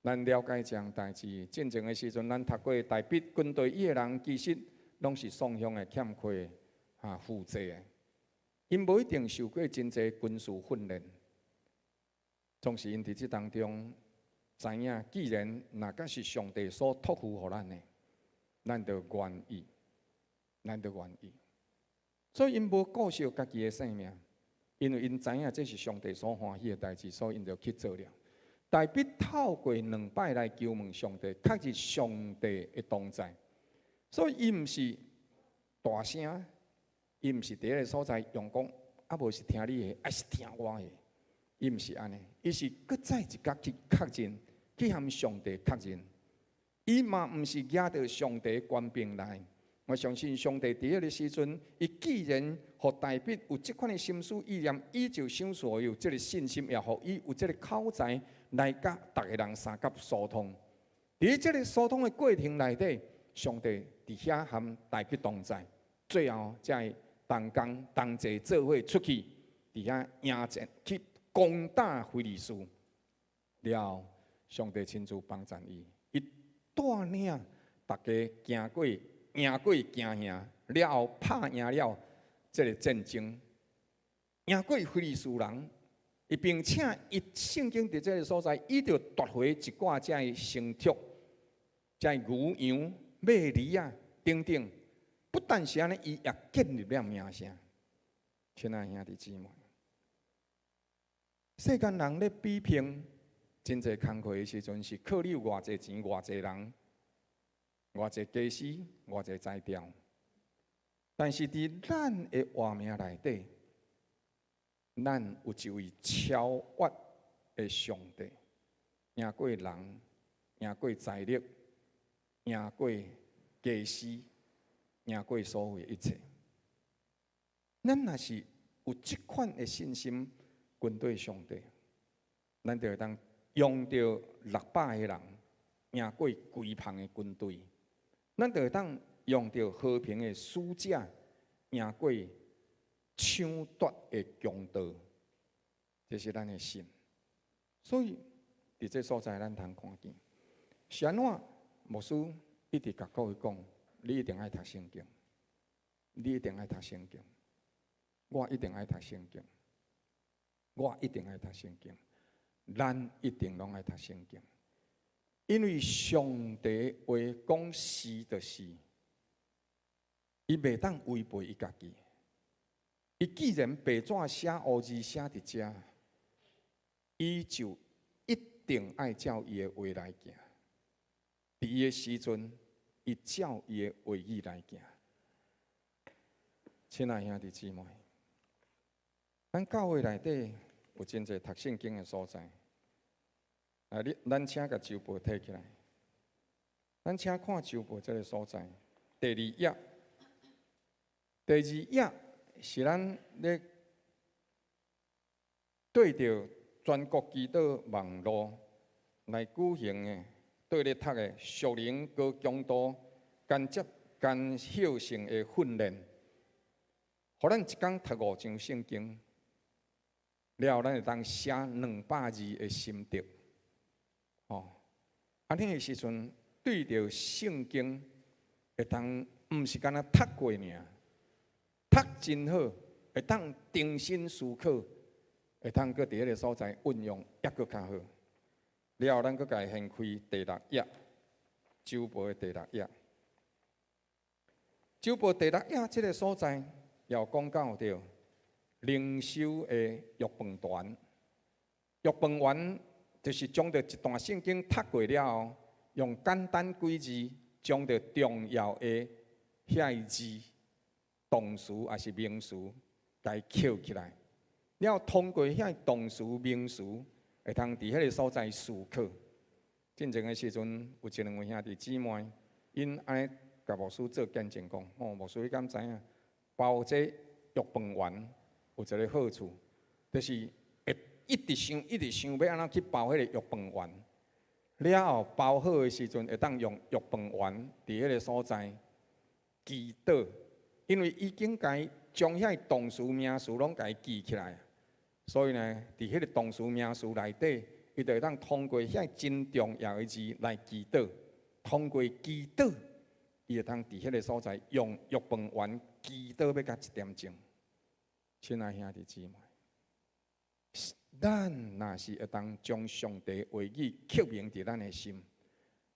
咱了解这样代志，进前的时阵，咱读过大笔军队伊个人，其实拢是双向的欠缺负债的。因无一定受过真济军事训练，总是因伫即当中知影，既然若甲是上帝所托付予咱的，咱就愿意，咱就愿意。所以因无顾惜家己的性命，因为因知影这是上帝所欢喜的代志，所以因就去做了。大笔透过2摆来求问上帝，确实上帝的同在，所以伊毋是大声。伊毋是伫迄个所在用讲，无是听你的，还是听我的。伊毋是安尼，伊是搁再一角去确认，去含上帝确认。伊嘛毋是惹到上帝官兵来。我相信上帝伫迄个时阵，伊既然互大笔有即款的心思意念，伊就想所有即个信心，也互伊有即个口才来甲逐个人相甲疏通。伫即个疏通的过程内底，上帝伫遐含大笔同在，最后才会。同工同齐做伙出去，伫遐迎战去攻打非利士，了上帝亲自帮助伊，伊带领大家行过、赢过、行赢，了后拍赢了这个战争，赢过非利士人，并且伊圣经伫这个所在，伊就夺回一寡遮的牲畜、遮牛羊、马驴啊等等。不但是安尼，伊也建立了名声。亲爱兄弟姊妹，世间人咧比拼真侪工课的时阵，是靠你有偌济钱、偌济人、偌济家私、偌济材料。但是伫咱的活命内底，咱有一位超越的上帝，赢过人，赢过财力，赢过家私。赢过所有的一切，咱若是有这款的信心，军队上帝，咱就会当用到600个人，赢过规旁的军队；咱就会当用到和平的使者，赢过抢夺的强盗。这是咱的心。所以伫这所在，咱通看见，是安怎牧师一直甲各位讲。你一定爱读圣经，你一定爱读圣经，我一定爱读圣经，我一定爱读圣经，咱一定拢爱读圣经，因为上帝话讲是就是，伊袂当违背伊家己。伊既然白纸写黑字写伫遮，伊就一定爱照伊的话来行。伫伊的时阵，伊照伊的话语来行。亲爱兄弟姊妹，咱教会内底有真侪读圣经的所在。咱请甲周报摕起来，咱请看周报这个所在。第二页，第二页是咱咧对着全国基督网络来举行的。对咧读的属灵高强度、间歇性的训练，互咱一天读5章圣经，了后咱会当写200字的心得。安尼的时阵，对着圣经会当毋是干那读过尔，读真好，会当定心思考，会当搁伫迄个所在运用，抑搁较好。了后，咱搁家掀开第6页，周报的第6页。周报第6页这个所在，要讲到着灵修的约饭团。约饭团就是将着一段圣经读过了后，用简单几字，将着重要的遐字、动词还是名词，甲伊扣起来。了通过遐动词、名词。会通伫迄个所在思考。进前的时阵，有一两位兄弟姊妹，因安尼甲牧师做见证讲，牧师你敢知影？包这约饭丸有一个好处，就是会一直想要安怎去包迄个约饭丸。了后包好的时阵，会当用约饭丸伫迄个所在记倒，因为已经将遐动词名词拢甲伊记起来。所以呢，伫迄个动词名词内底，伊就会当通过遐真重要的字来记倒，通过记倒，伊会当伫迄个所在用约饭丸记倒要甲1点钟。亲爱兄弟姊妹，咱若是会当将上帝话语刻铭伫咱的心，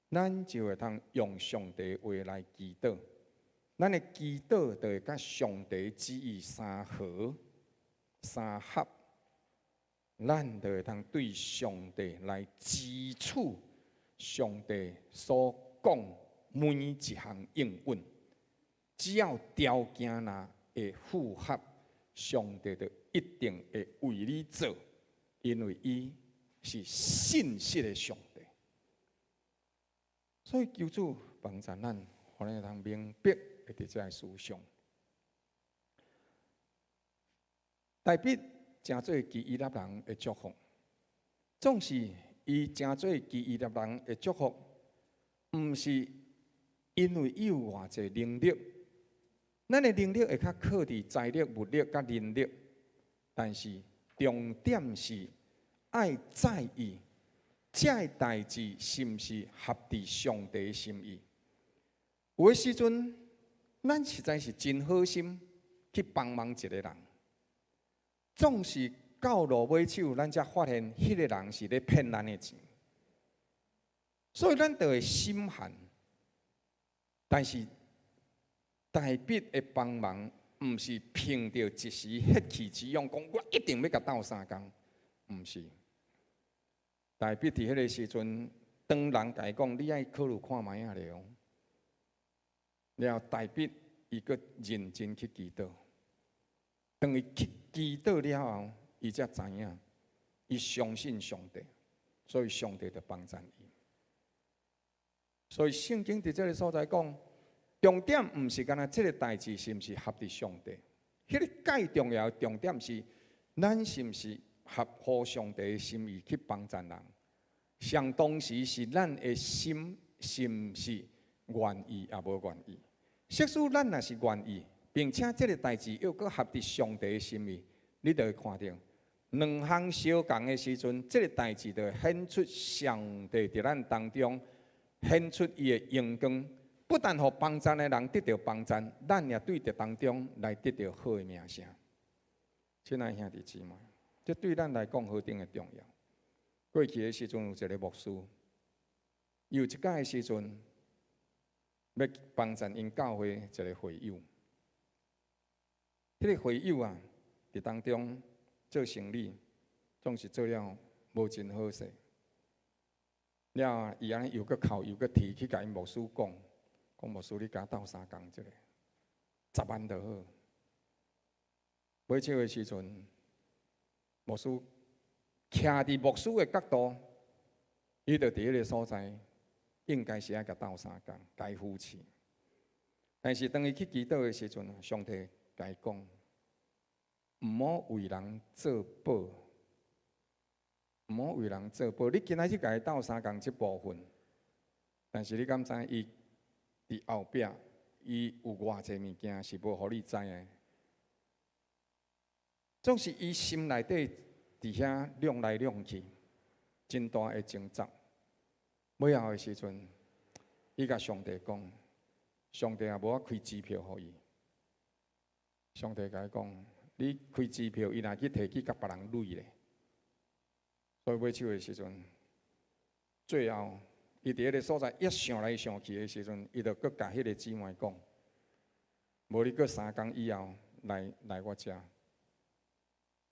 咱就会当用上帝话来记倒。咱的记倒就会甲上帝旨意相合、相合。咱就会通对上帝来支取上帝所讲每一项应允，只要条件若会符合，上帝就一定会为你做，因为伊是信实的上帝。所以求主帮助咱，互咱会通明白会伫遮思想。代笔。真做基以色列人的祝福，总是伊真做基以色列人的祝福，毋是因为伊有偌济能力，咱的能力会较靠伫财力、物力甲人力，但是重点是爱在意，这个代志是毋是合伫上帝的心意？有的时阵，咱实在是真好心去帮忙一个人。总是到落尾手，咱才发现迄个人是咧骗咱的钱，所以咱就会心寒。但是代笔的帮忙，毋是凭着一时血气之勇，讲我一定要甲斗3工，毋是。代笔伫迄个时阵，当人甲伊讲，你爱考虑看卖啊了，了代笔伊个认真去祈祷。当伊去祈祷了后，伊才知影，伊相信上帝，所以上帝就帮助伊。所以圣经伫这个所在讲，重点毋是干那这个代志是毋是合伫上帝，迄个介重要的重点是，咱是毋是合乎上帝的心意去帮助人。上当时是咱的心是毋是愿意也无愿意。即使咱若是愿意。并且这个代志又搁合伫上帝的心意，你就会看到2项相共的时阵，这个代志就显出上帝伫咱当中显出伊的荣光，不但互帮赞的人得到帮赞，咱也对着当中来得到好的名声。亲爱兄弟姊妹，这对咱来讲何等的重要！过去的时阵有一个牧师，有一届的时阵要帮赞因教会一个会友，迄个会友啊，伫当中做生意，总是做了无真好势。了，伊安尼又搁哭又搁提去甲因牧师讲牧师你甲斗相共即个10万就好。买手的时阵，牧师徛伫牧师的角度，伊就伫迄个所在，应该是爱甲斗相共，该扶持。但是当伊去祈祷的时阵，上帝甲伊讲，毋好为人做保，毋好为人做保。你今仔日甲伊斗相共即部分，但是你敢知伊伫后壁，伊有偌济物件是无互你知的。总是伊心内底伫遐亮来亮去，真大的争执。尾后的时阵，伊甲上帝讲，上帝也无法开支票互伊。上帝甲伊讲，你开支票，伊若去摕去甲别人累咧。所以买手的时阵，最后伊伫迄个所在一想来想去的时阵，伊就搁甲迄个姊妹讲，无你搁3工以后来我遮。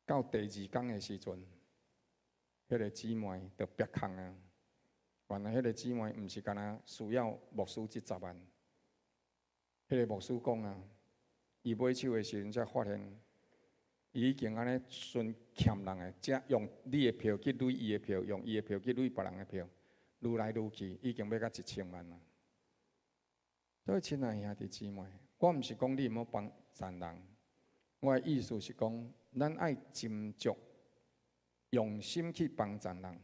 到第2工的时阵，迄个姊妹就别空啊。原来迄个姊妹毋是干那需要牧师这10万，迄个牧师讲啊，伊买手的时阵才发现，伊已经安尼顺欠人的，才用你的票去累伊的票，用伊的票去累别人的票，愈来愈去，已经要到1000万了。所以，亲爱兄弟姊妹，我毋是讲你毋好帮善人，我的意思是讲，咱爱斟酌、用心去帮助人，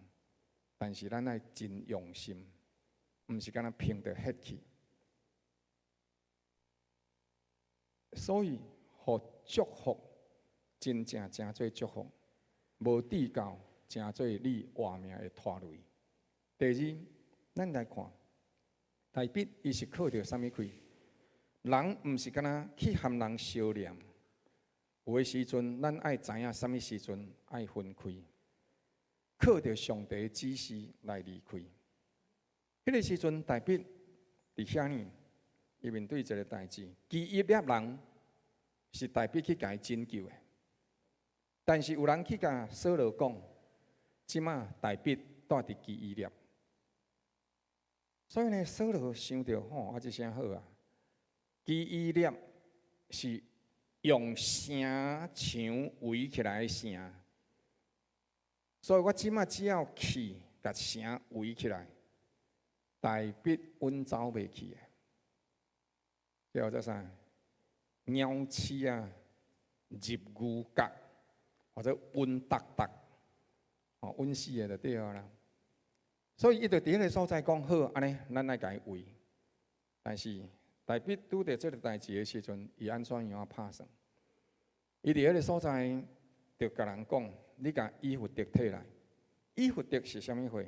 但是咱爱真用心，毋是干那凭着血气。所以，互祝福，真正真做祝福，无地教，真做你活命的拖累。第二，咱来看，大笔伊是靠着啥物开？人毋是干那去含人相念。有的时阵，咱爱知影啥物时阵爱分开，靠着上帝的指示来离开。迄个时阵，大笔伫遐呢，伊面对一个代志，基伊粒人是大笔去甲伊拯救的，但是有人去甲扫罗讲，即马大笔带伫基伊粒，所以呢，扫罗想着吼，这声好啊，基伊粒是用城墙围起来的城，所以我即马只要去甲城围起来，大笔稳走袂去的。叫做啥？鸟鼠啊，入牛角，或者稳达达，哦，稳死的就对啦。所以伊就伫迄个所在讲好，安尼咱来甲伊围。但是大笔拄着这个代志的时阵，伊安怎样拍算？伊伫迄个所在，就甲人讲：你甲以弗得摕来。以弗得是啥物货？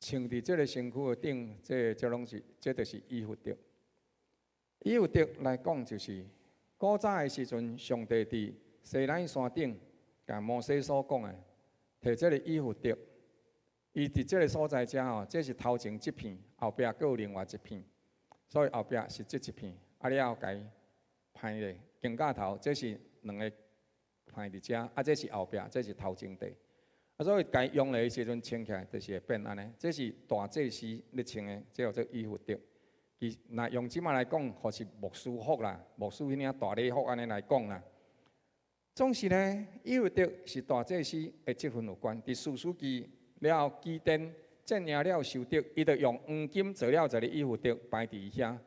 穿伫这个身躯的顶，这拢是，这就是以弗得。以弗得来讲，就是古早的时阵，上帝伫西奈山顶，甲摩西所讲的，摕这个以弗得，伊伫这个所在遮吼，这是头前一片，后壁佫有另外一片，所以后壁是这一片，啊了后甲伊排咧，肩胛头，这是两个排伫遮，啊这是后壁，这是头前地，啊所以甲伊用咧的时阵穿起来，就是会变安尼，这是大祭司咧穿的，这叫做以弗得。伊若用即马来讲，或是牧师服啦，牧师迄领大礼服安尼来讲啦。总是呢，以弗得是大祭司的职分有关。伫士师记了后，基甸镇压了受得，伊就用黄金做了一个以弗得摆伫遐。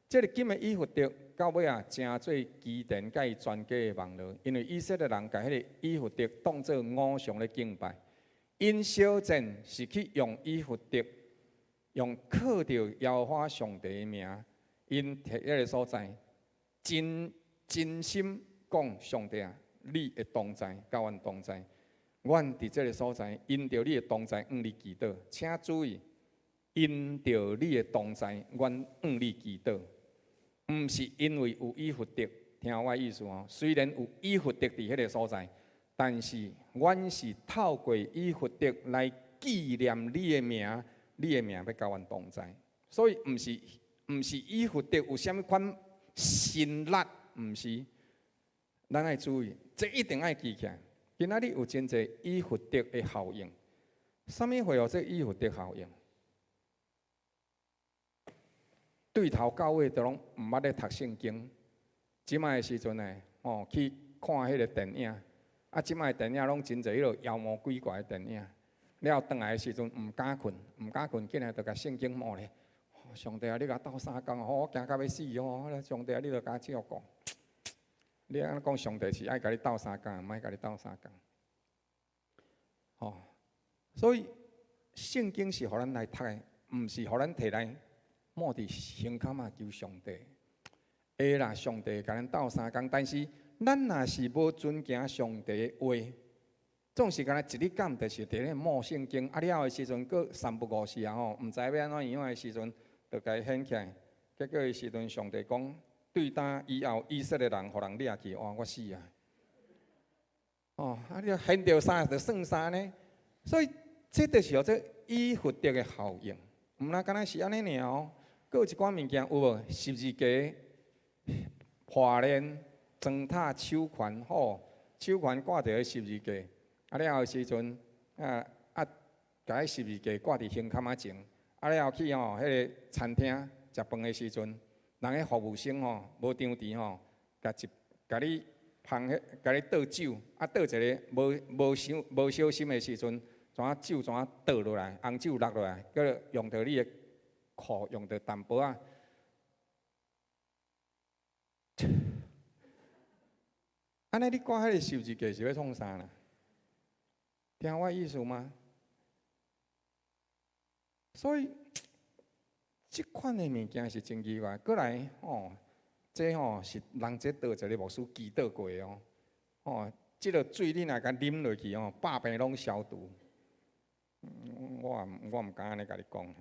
这个金的以弗得到尾啊，成做基甸甲伊全家的网络，因为以色列人甲迄个以弗得当作偶像咧敬拜。因小战是去用以弗得。用靠着耶和华上帝的名，因摕迄个所在，真心讲上帝啊，你的同在，甲阮同在。阮伫这个所在，因着你的同在，你祈祷。请注意，因着你的同在，阮向你祈祷，毋是因为有以福德。听我意思哦，虽然有以福德伫迄个所在，但是阮是透过以福德来纪念你的名，你的名要甲阮同在。所以毋是以福德有啥物款辛辣，毋是。咱爱注意，这一定爱记起来。今仔日有真侪以福德的效应。啥物会有这以福德效应？对头到尾都拢毋捌咧读圣经。即摆的时阵呢，去看迄个电影，即摆电影拢真侪迄落妖魔鬼怪的电影。了转来的时阵毋敢困，紧来就甲圣经摸咧。上帝啊，你甲斗相共，我惊到要死哦！上帝啊，你著甲我照顾。你安尼讲，上帝是爱甲你斗相共，毋爱甲你斗相共。所以圣经是互咱来读的，毋是互咱摕来摸伫胸坎仔求上帝。会啦，上帝甲咱斗相共，但是咱若是无尊敬上帝的话，总是敢若一日感，就是伫咧摸圣经，了的时阵，佫三不五时毋知要安怎样的时阵，就该掀起来。结果的时阵，上帝讲，对当以后以色列人，互人掠去，哇，我死啊！你掀着啥就算啥呢？所以这就是这以福德的效应，毋那敢若是安尼尔哦。佫有一寡物件有无？十字架。破链、砖塔、手环，手环挂伫十字架，了后时阵，甲迄十字架挂伫胸坎仔前，了后去迄个餐厅食饭的时阵，人个服务生无张持甲你捧甲你倒酒，倒一个无小心的时阵，酒倒落来，红酒落落来，佮用到你的裤，用到淡薄仔。安尼你挂迄个十字架是要创啥啦？听我意思吗？所以，即款的物件是真奇怪。过来这是人这倒一个牧师祈祷过即个水你若甲啉落去百病拢消除。我毋敢安尼甲你讲。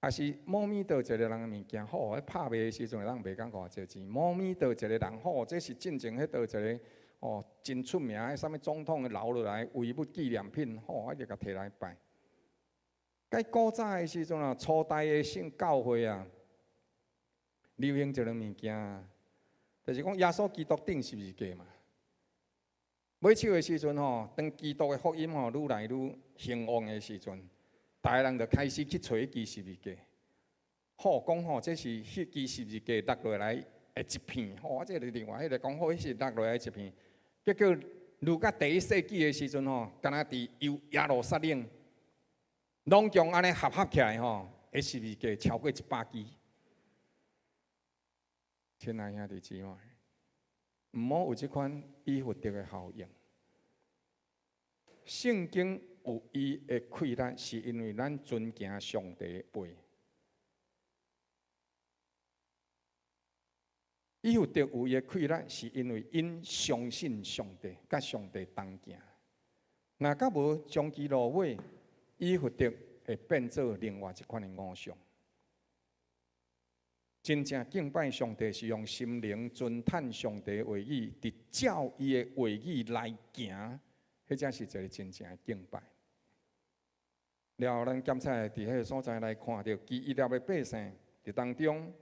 也是猫咪倒一个人的物件，迄拍卖的时阵，人袂讲偌济钱。猫咪倒一个人，这是进前迄倒一个真出名的，啥物总统留落来遗物纪念品，一直甲摕来摆。在古早的时阵初代的圣教会流行一个物件，就是讲耶稣基督钉十字架嘛。尾手的时阵当基督的福音愈来愈兴旺的时阵。大家人就开始去找迄支十字架，讲这是迄支十字架落落来的一片，这是另外迄个讲迄是落落来一片。结果如甲第一世纪的时阵敢若伫耶路撒冷，拢共安尼合起来迄十字架超过100支。亲爱兄弟姊妹，毋好有即款以福德的效应。圣经。有伊的气力，是因为咱尊敬上帝的话。以福德有伊的气力，是因为因相信上帝，甲上帝同行。若甲无将其落尾，以福德会变做另外一款的偶像。真正敬拜上帝是用心灵尊叹上帝的话语，伫照伊的话语来行。迄才是一个真正的敬拜。了后，咱检查伫迄个所在来看到基以色列的百姓伫当中，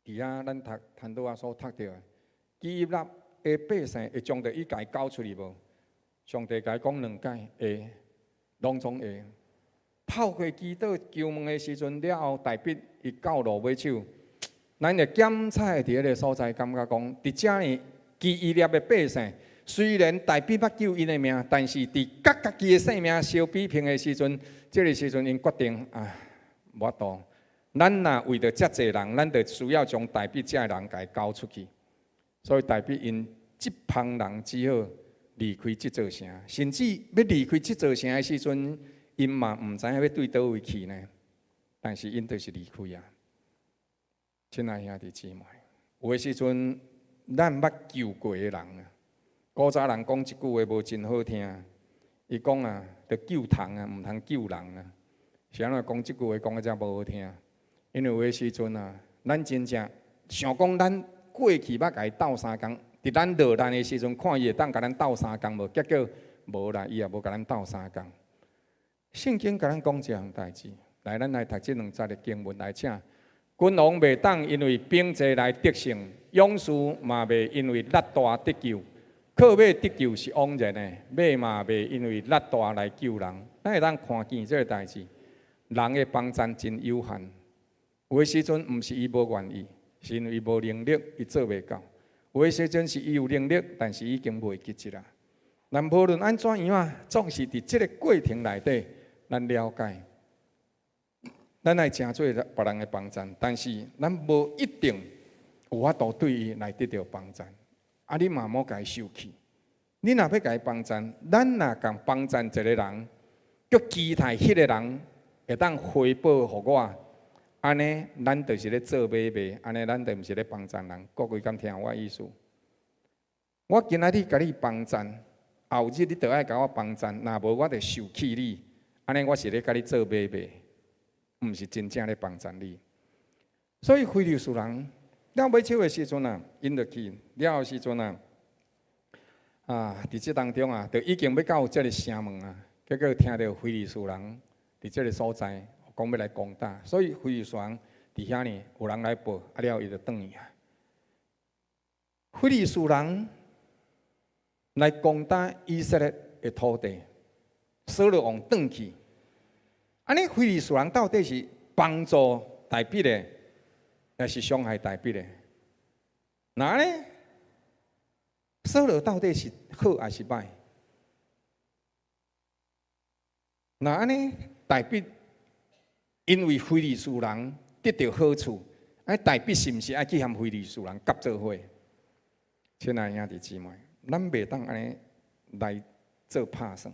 伫遐咱谈到所读到，基以色列的百姓会将着伊家交出去无？上帝甲伊讲2解，会，拢总会。透过祈祷求问的时阵了后，大笔伊到路尾手，咱就检查伫迄个所在，感觉讲，伫遮呢基以色列的百姓。虽然大比捌救因的命，但是伫甲家己的性命相比拼的时阵，这个时阵因决定无法度。咱若为着遮济人，咱就需要将大比遮人家交出去。所以大比因这帮人只好离开这座城，甚至要离开这座城的时阵，因嘛唔知影要对倒位去呢。但是因就是离开啊。亲爱兄弟姊妹，有的时阵咱捌救过的人啊。古早人讲一句话无真好听，伊讲啊，着救虫啊，毋通救人啊。是安怎讲即句话讲啊，遮无好听？因为有诶时阵啊，咱真正想讲咱过去捌甲伊斗相共，伫咱落难诶时阵，看伊会当甲咱斗相共无？结果无啦，伊也无甲咱斗相共。圣经甲咱讲一项代志，来，咱来读即2节诶经文来请。君王袂当因为兵济来得胜，勇士嘛袂因为力大得救。靠马得救是枉然诶，马嘛袂因为力大来救人。咱会当看见即个代志，人诶帮助真有限。有诶时阵毋是伊无愿意，是因为伊无能力，伊做袂到；有诶时阵是伊有能力，但是已经袂及志啦。咱无论安怎样啊，总是伫即个过程内底，咱了解。咱来诚做别人的帮助，但是咱无一定有法度对伊来得到帮助。啊，你嘛莫甲伊受气。你若要甲伊帮助，咱若共帮助一个人，叫期待迄个人会当回报互我，安尼咱就是咧做买卖，安尼咱就毋是咧帮助人。各位敢听我意思？我今仔日甲你帮助，后日你就爱甲我帮助，若无我就受气你，安尼我是咧甲你做买卖。毋是真正咧帮助你，所以非利士人了尾手的时阵啊，因就去了后时阵啊，伫即当中啊，就已经要到即个城门啊，结果听到非利士人伫即个所在讲要来攻打，所以非利士人伫遐呢，有人来报，啊了伊就转去啊。非利士人来攻打以色列的土地，扫罗王转去。安尼，非利士人到底是帮助大笔的，还是伤害大笔的？那呢？扫罗到底是好还是歹？那安尼，大笔因为非利士人得到好处，大笔是毋是爱去和非利士人合作伙？亲爱兄弟姊妹，咱袂当安尼来做拍算。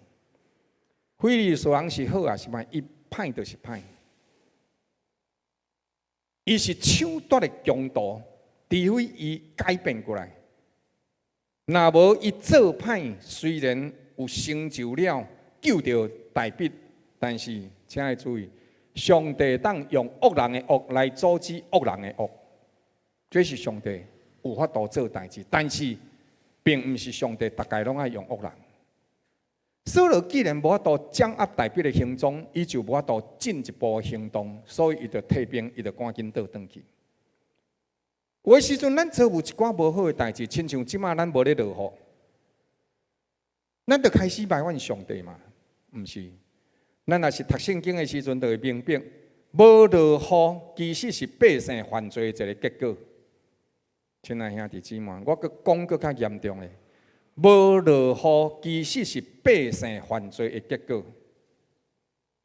非利士人是好还是歹？伊歹就是歹，伊是抢夺的强盗，除非伊改变过来。若无伊做歹，虽然有成就了救到大笔，但是请爱注意，上帝当用恶人的恶来阻止恶人的恶，这是上帝有法度做代志，但是并毋是上帝大概拢爱用恶人。扫罗既然无法度掌握大笔的行踪，伊就无法度进一步行动，所以伊就退兵，伊就赶紧倒转去。有诶时阵，咱做有一寡无好诶代志，亲像即马咱无咧落雨，咱就开始埋怨上帝嘛？毋是，咱若是读圣经诶时阵，就会明白，无落雨其实是百姓犯罪诶一个结果。亲爱兄弟姊妹，我阁讲阁较严重诶。无落雨其实是百姓犯罪的结果。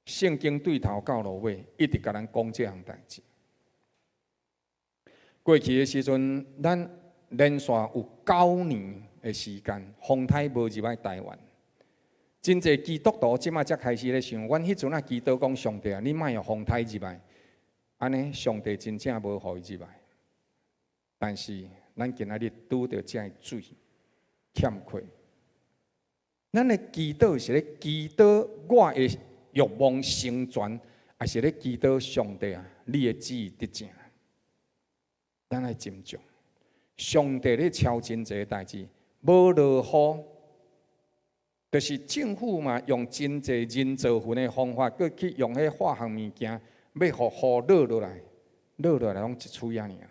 圣经对头到落尾，一直甲咱讲这项代志。过去的时阵，咱连续有9年的时间，风台无入来台湾。真侪基督徒即马才开始咧想，阮迄阵啊祈祷讲上帝啊，你莫用风台入来，安尼上帝真正无互伊入来。但是咱今仔日拄到这个水。欠缺，咱的祈祷是咧祈祷我的欲望成全，还是咧祈祷上帝啊？你的旨意得成？咱来斟酌，上帝咧超真济代志，无落雨，就是政府嘛，用真济人造云的方法，佮去用迄化学物件，要互雨落落来，落落来拢一喙啊尔。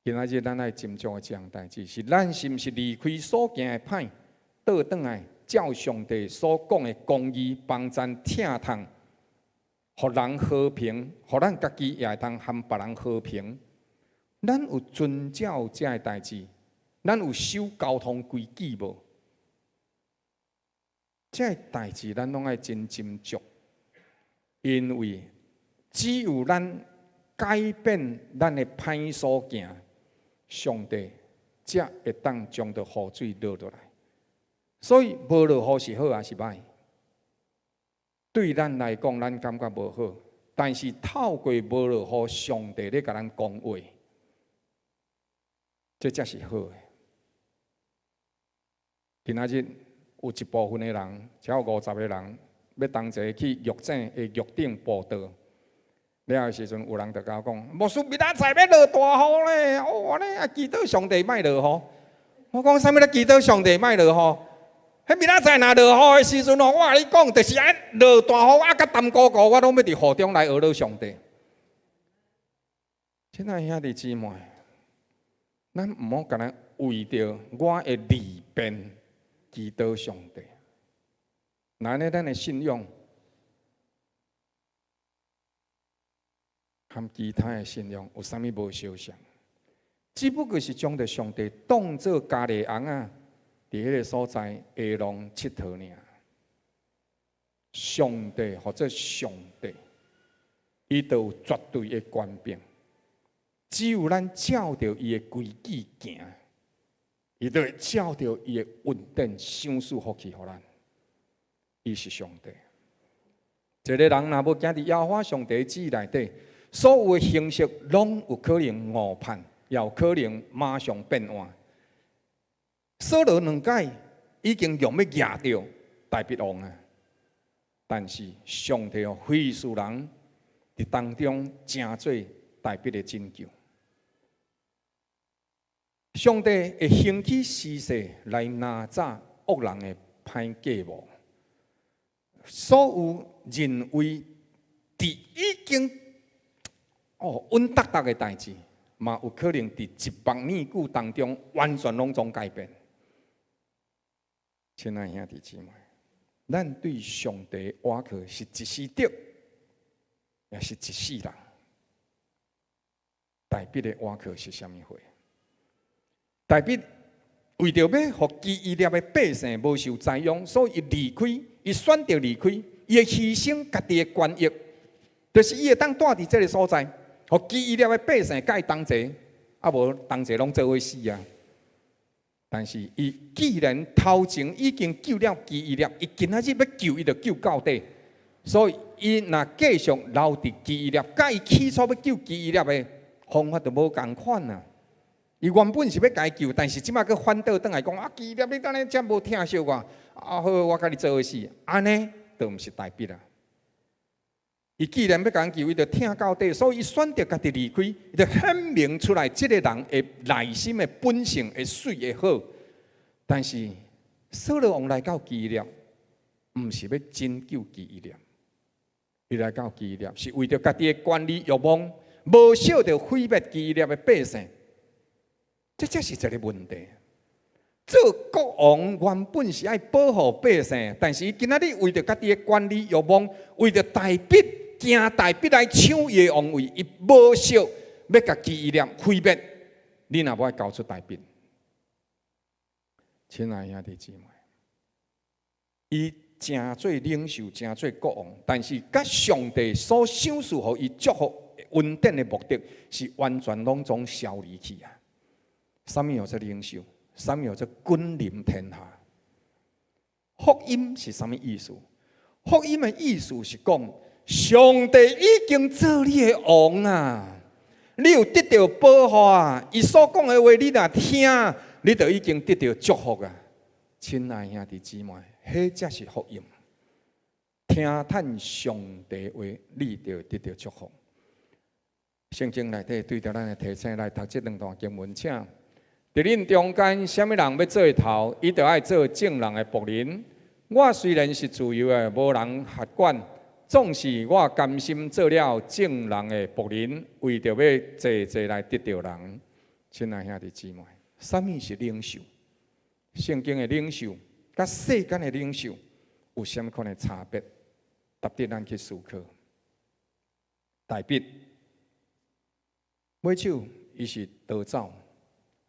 今仔日咱来斟酌的这项代志，是咱是毋是离开所行的歹，倒转来照上帝所讲的公义、帮助、疼痛，互人和平，互咱家己也会当和别人和平。咱有遵照这个代志，咱有守交通规矩无？这个代志咱拢爱真斟酌，因为只有咱改变咱的歹所行。上帝才会当将着雨水落落来，所以无落雨是好还是歹？对咱来讲，咱感觉无好，但是透过无落雨，上帝咧甲咱讲话，这才是好的。今仔日有一部分的人，超过50个人，要同齐去玉井的玉顶报道。了的时阵，有人就甲我讲：牧师，明仔载要落大雨咧，哦咧，啊祈祷上帝莫落雨。我讲啥物咧？祈祷上帝莫落雨。迄明仔载若落雨的时阵哦，我甲你讲，就是安落大雨啊，甲淡糊糊，我拢要伫雨中来学了上帝。亲爱兄弟姊妹，咱毋好干咱为着我的利便祈祷上帝。那呢，咱的信仰和其他的信仰有啥物无相像？只不过是将着上帝当作家里翁啊，伫迄个所在下浪佚佗尔。上帝或者上帝，伊都有绝对的权柄。只有咱照着伊的规矩行，伊就会照着伊的稳定赏赐福气互咱。伊是上帝。一个人若要行伫耶和华上帝旨意内底，所有的形式拢有可能误判，也有可能马上变换。扫罗两届已经用要抓到大鼻王啊，但是上帝用非利士人伫当中成做大鼻的拯救。上帝会兴起时势来拿早恶人的歹计谋，所有认为伫已经稳当当的代志，嘛有可能伫100年久当中完全拢总改变。亲爱兄弟姊妹，咱对上帝的倚靠是一时得，也是一世人。大笔的倚靠是啥物货？大笔为着要互基以色列的百姓无受灾殃，所以伊离开，伊选择离开，伊会牺牲家己的权益，就是伊会当住伫这个所在，互基以色列的百姓甲伊同齐，啊无同齐拢做伙死啊！但是伊既然头前已经救了基以色列，伊今仔日要救，伊就救到底，所以伊若继续留伫基以色列，甲伊起初要救基以色列的方法就无共款啊！伊原本是要解救，但是即马佫反倒转来讲啊，基业你当然遮无疼惜我，啊好，我甲你做伙死，安尼都毋是大笔啦。伊既然要解救，伊就疼到底，所以伊选择家己离开，伊就显明出来，即个人的内心的本性会水会好。但是扫罗王来到基业，毋是要拯救基业，伊来到基业是为着家己的权利欲望，无少着毁灭基业的百姓。这才是一个问题。做国王原本是爱保护百姓，但是伊今仔日为着家己的权利欲望，为着大笔惊大笔来抢伊的王位，伊无少要甲基以色列毁灭。你若无爱交出大笔，亲爱兄弟姊妹，伊正做领袖，正做国王，但是甲上帝所赏赐予伊祝福稳定的目的，是完全拢总消离去啊！什么叫做领袖？什么叫做君临天下？福音是什么意思？福音的意思是讲，上帝已经做你的王啊！你有得到保护啊！伊所讲的话，你若听，你就已经得到祝福啊！亲爱兄弟姊妹，迄才是福音。听叹上帝话，你就得到祝福。圣经内底对着咱的提醒来读这两段经文，请。伫恁中间，什么人要做头，伊就爱做正人的仆人。我虽然是自由的，无人辖管，总是我甘心做了正人的仆人，为着要济济来得到人。亲爱兄弟姊妹，什么是领袖？圣经的领袖，甲世间的领袖有什么款的差别？值得咱去思考。大笔，尾手伊是逃走。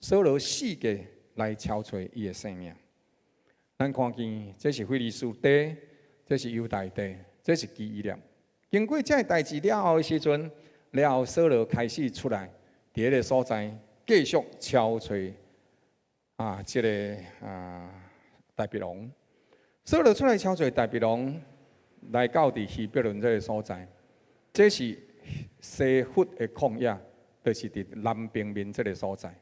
扫罗4个来敲找伊的性命。咱看见这是非利士地，这是犹大地，这是基以色列。经过这代志了后的时阵，了后扫罗开始出来，伫迄个所在继续敲找这个大鼻龙。扫罗出来敲找大鼻龙，来到伫希伯伦这个所在，这是西弗的旷野，就是伫南平面这个所在。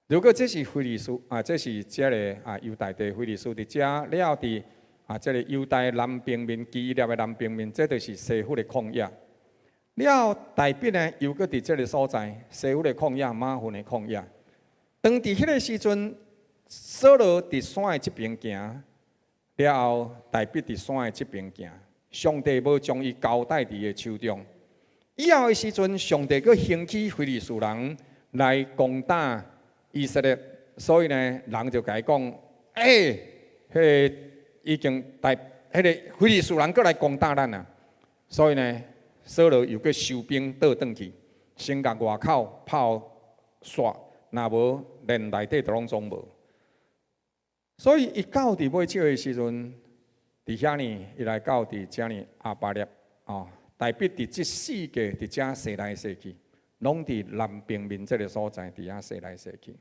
如果这是非利士这是这个犹大地非利士伫遮了伫这个犹大南平面基列的南平面，这就是西弗的旷野。了大笔呢，又搁伫这个所在，西弗的旷野、马粪的旷野。当伫迄个时阵，扫罗伫山的这边行，了后大笔伫山的这边行，上帝无将伊交代伫个手中。以后的时阵，上帝搁兴起非利士人来攻打以色列，所以呢，人就甲伊讲：迄个已经迄个非利士人搁来攻打咱啊！所以呢，扫罗又搁收兵倒转去，先甲外口炮刷，若无连内底都拢总无。所以伊到伫尾手的时阵，伫遐呢，伊来到伫遮呢阿巴列大笔伫即4个伫遮踅来踅去，拢伫南平面这个所在伫遐踅来踅去。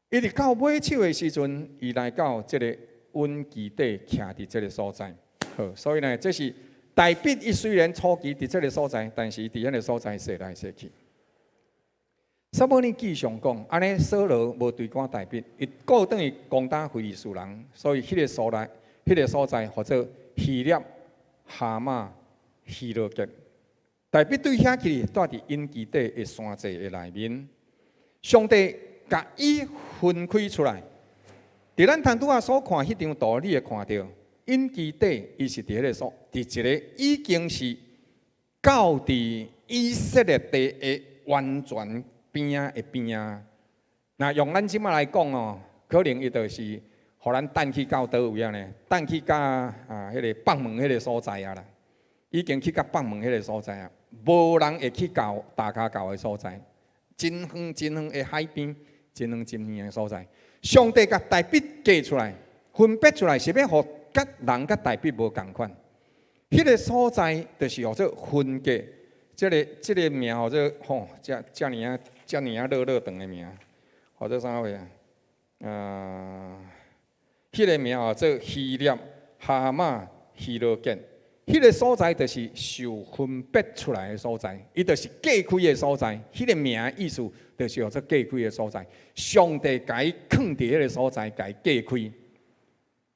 伊伫到尾手的时阵，伊来到这个温基底徛伫这个所在。好，所以呢，这是大笔伊虽然初期伫这个所在，但是伊伫遐个所在踅来踅去。撒母耳记上讲，安尼扫罗无对赶大笔，伊过等于攻打非利士人，所以迄个所在或者希列、哈马、希罗吉。大笔对遐去，住伫因基底的山寨的内面。上帝甲伊分开出来。伫咱摊拄仔所看迄张图，你会看到因基底，伊是伫迄个所，伫一个已经是到伫以色列地的完全边仔的边仔。那用咱即马来讲哦，可能伊就是互咱等去到倒位啊呢？等去到迄个放门迄个所在啊啦，已经去到放门迄个所在啊，无人会去到大家到的所在，真远真远的海边，真远真远的所在。上帝甲大笔架出来，分别出来，是要互甲人甲大笔无共款。迄个所在就是叫做分界，这个名叫做遮尔热长的名，或者啥话啊？迄个名叫做希列、哈马、希罗吉。迄个所在就是受分别出来的所在，伊就是隔开的所在。迄个名的意思就是叫做隔开的所在。上帝甲伊放伫迄个所在，甲伊隔开。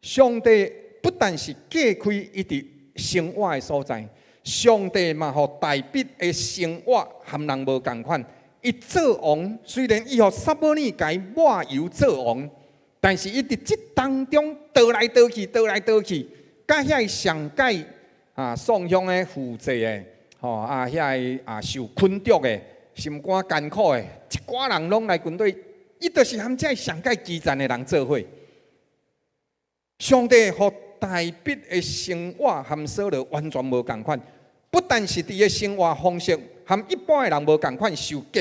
上帝不但是隔开伊伫生活的所在，上帝嘛，互大笔的生活含人无共款。伊做王，虽然伊互撒母耳甲伊抹油做王，但是伊伫即当中倒来倒去，倒来倒去，甲遐上界。送乡的负债的，遐个受困毒的，心肝艰苦的，一寡人拢来军队，伊就是含遮上界基层的人做伙。上帝互大笔的生活含扫罗完全无共款，不但是伫个生活方式含一般的人无共款，受隔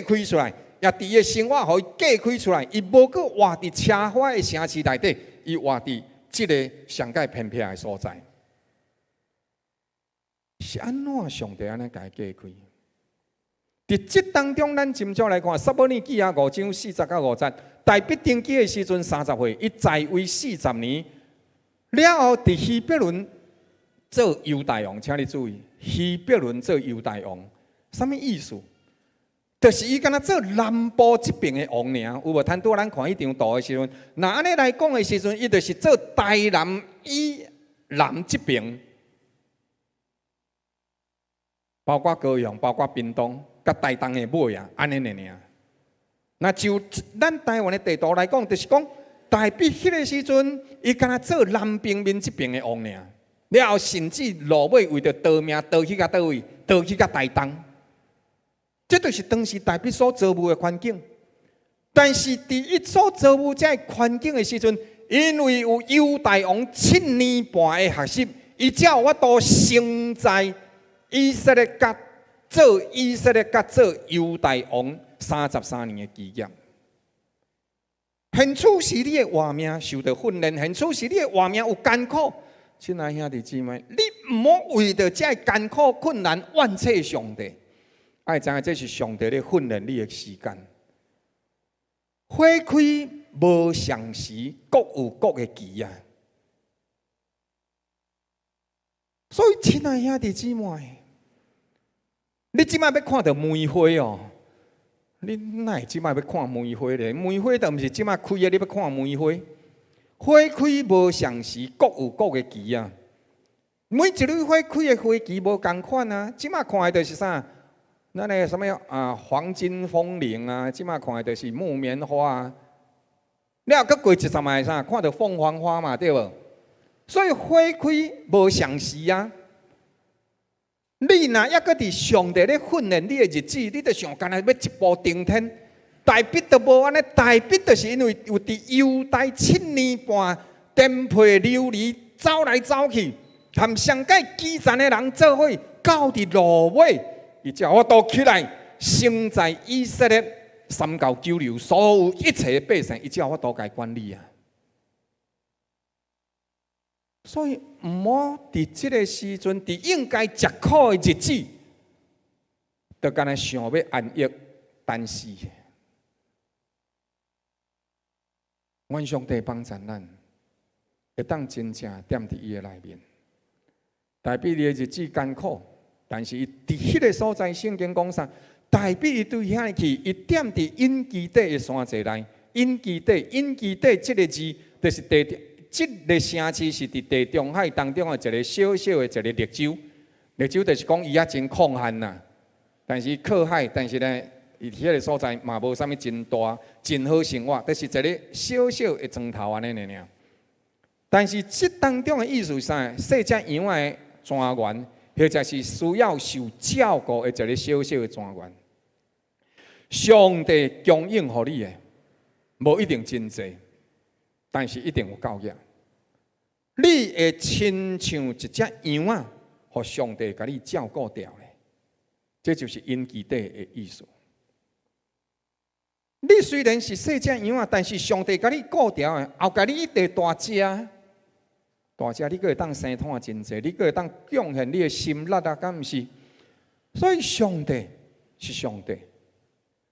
开出来，也伫个生活互伊隔开出来，伊无搁活伫车花的城市内底，伊活伫即个上界偏僻的所在。是安怎上帝安尼甲伊隔开？伫即当中，咱斟酌来看，撒母耳记下5章40到50，大笔登基的时阵30岁，伊在位40年，了后伫希伯伦做犹大王，请你注意，希伯伦做犹大王，什么意思？就是伊敢若做南部这边的王尔，有无？摊拄咱看迄张图的时阵，那安尼来讲的时阵，伊就是做台南以南这边。包括高雄、包括屏东、甲台东的尾啊，安尼尔。那就咱台湾的地图来讲，就是讲，大笔迄个时阵，伊敢若做南平面这边的王尔，了后甚至落尾为着逃命，逃去到倒位，逃去到台东。这就是当时大笔所遭遇的环境。但是伫伊所遭遇这环境的时阵，因为有犹大王7年半的学习，伊才有法度生在。以色列甲做犹大王33年的基业，现处是你的活命受到训练，现处是你的活命有艰苦。亲爱兄弟姊妹，你唔好为着这艰苦困难怨斥上帝，爱知影这是上帝咧训练你的时间。花开无常时，各有各的期啊！所以，亲爱兄弟姊妹。你即摆要看到梅花哦，你哪会即摆要看梅花咧？梅花都毋是即摆开的，你要看梅花。花开无常时，各有各的期啊。每一蕊花开的花期无共款啊。即摆看的就是啥？咱个什么啊？黄金风铃啊！即摆看的就是木棉花啊。你若搁过100迈啥？看到凤凰花嘛，对无？所以花开无常时啊。你若抑搁伫上帝咧训练你的日子，你着上干那要一步登天。大笔都无安尼，大笔就是因为有伫犹大7年半，颠沛流离，走来走去，和上界基层的人做伙，到伫落尾，伊才我都起来，生在以色列三教九流，所有一切的百姓，伊才我都该管理啊。所以毋好伫即个时阵，伫应该食苦的日子，就干那想要安逸，但是。阮上帝帮助咱，会当真正踮伫伊的内面。代表你的日子艰苦，但是伊伫迄个所在，圣经讲啥？代表伊对遐去，伊踮伫隐基底的山寨内。隐基底，隐基底即个字，就是地，即个城市是伫地中海当中的一个小小的一个绿洲。绿洲就是讲伊也真抗旱呐，但是靠海，但是呢。伊迄个所在嘛无啥物真大、真好生活，就是一个小小的庄头安尼尔。但是这当中的意思是啥？细只羊的庄园，或者是需要受照顾的一个小小的庄园。上帝供应互你的，无一定真济，但是一定有够额。你会亲像一只羊啊，互上帝甲你照顾掉的，这就是因基底的意思。你虽然是细只羊啊，但是上帝甲你顾条的，后甲你一地大只，大只你阁会当生产真济，你阁会当贡献你的心力啊，敢毋是？所以上帝是上帝，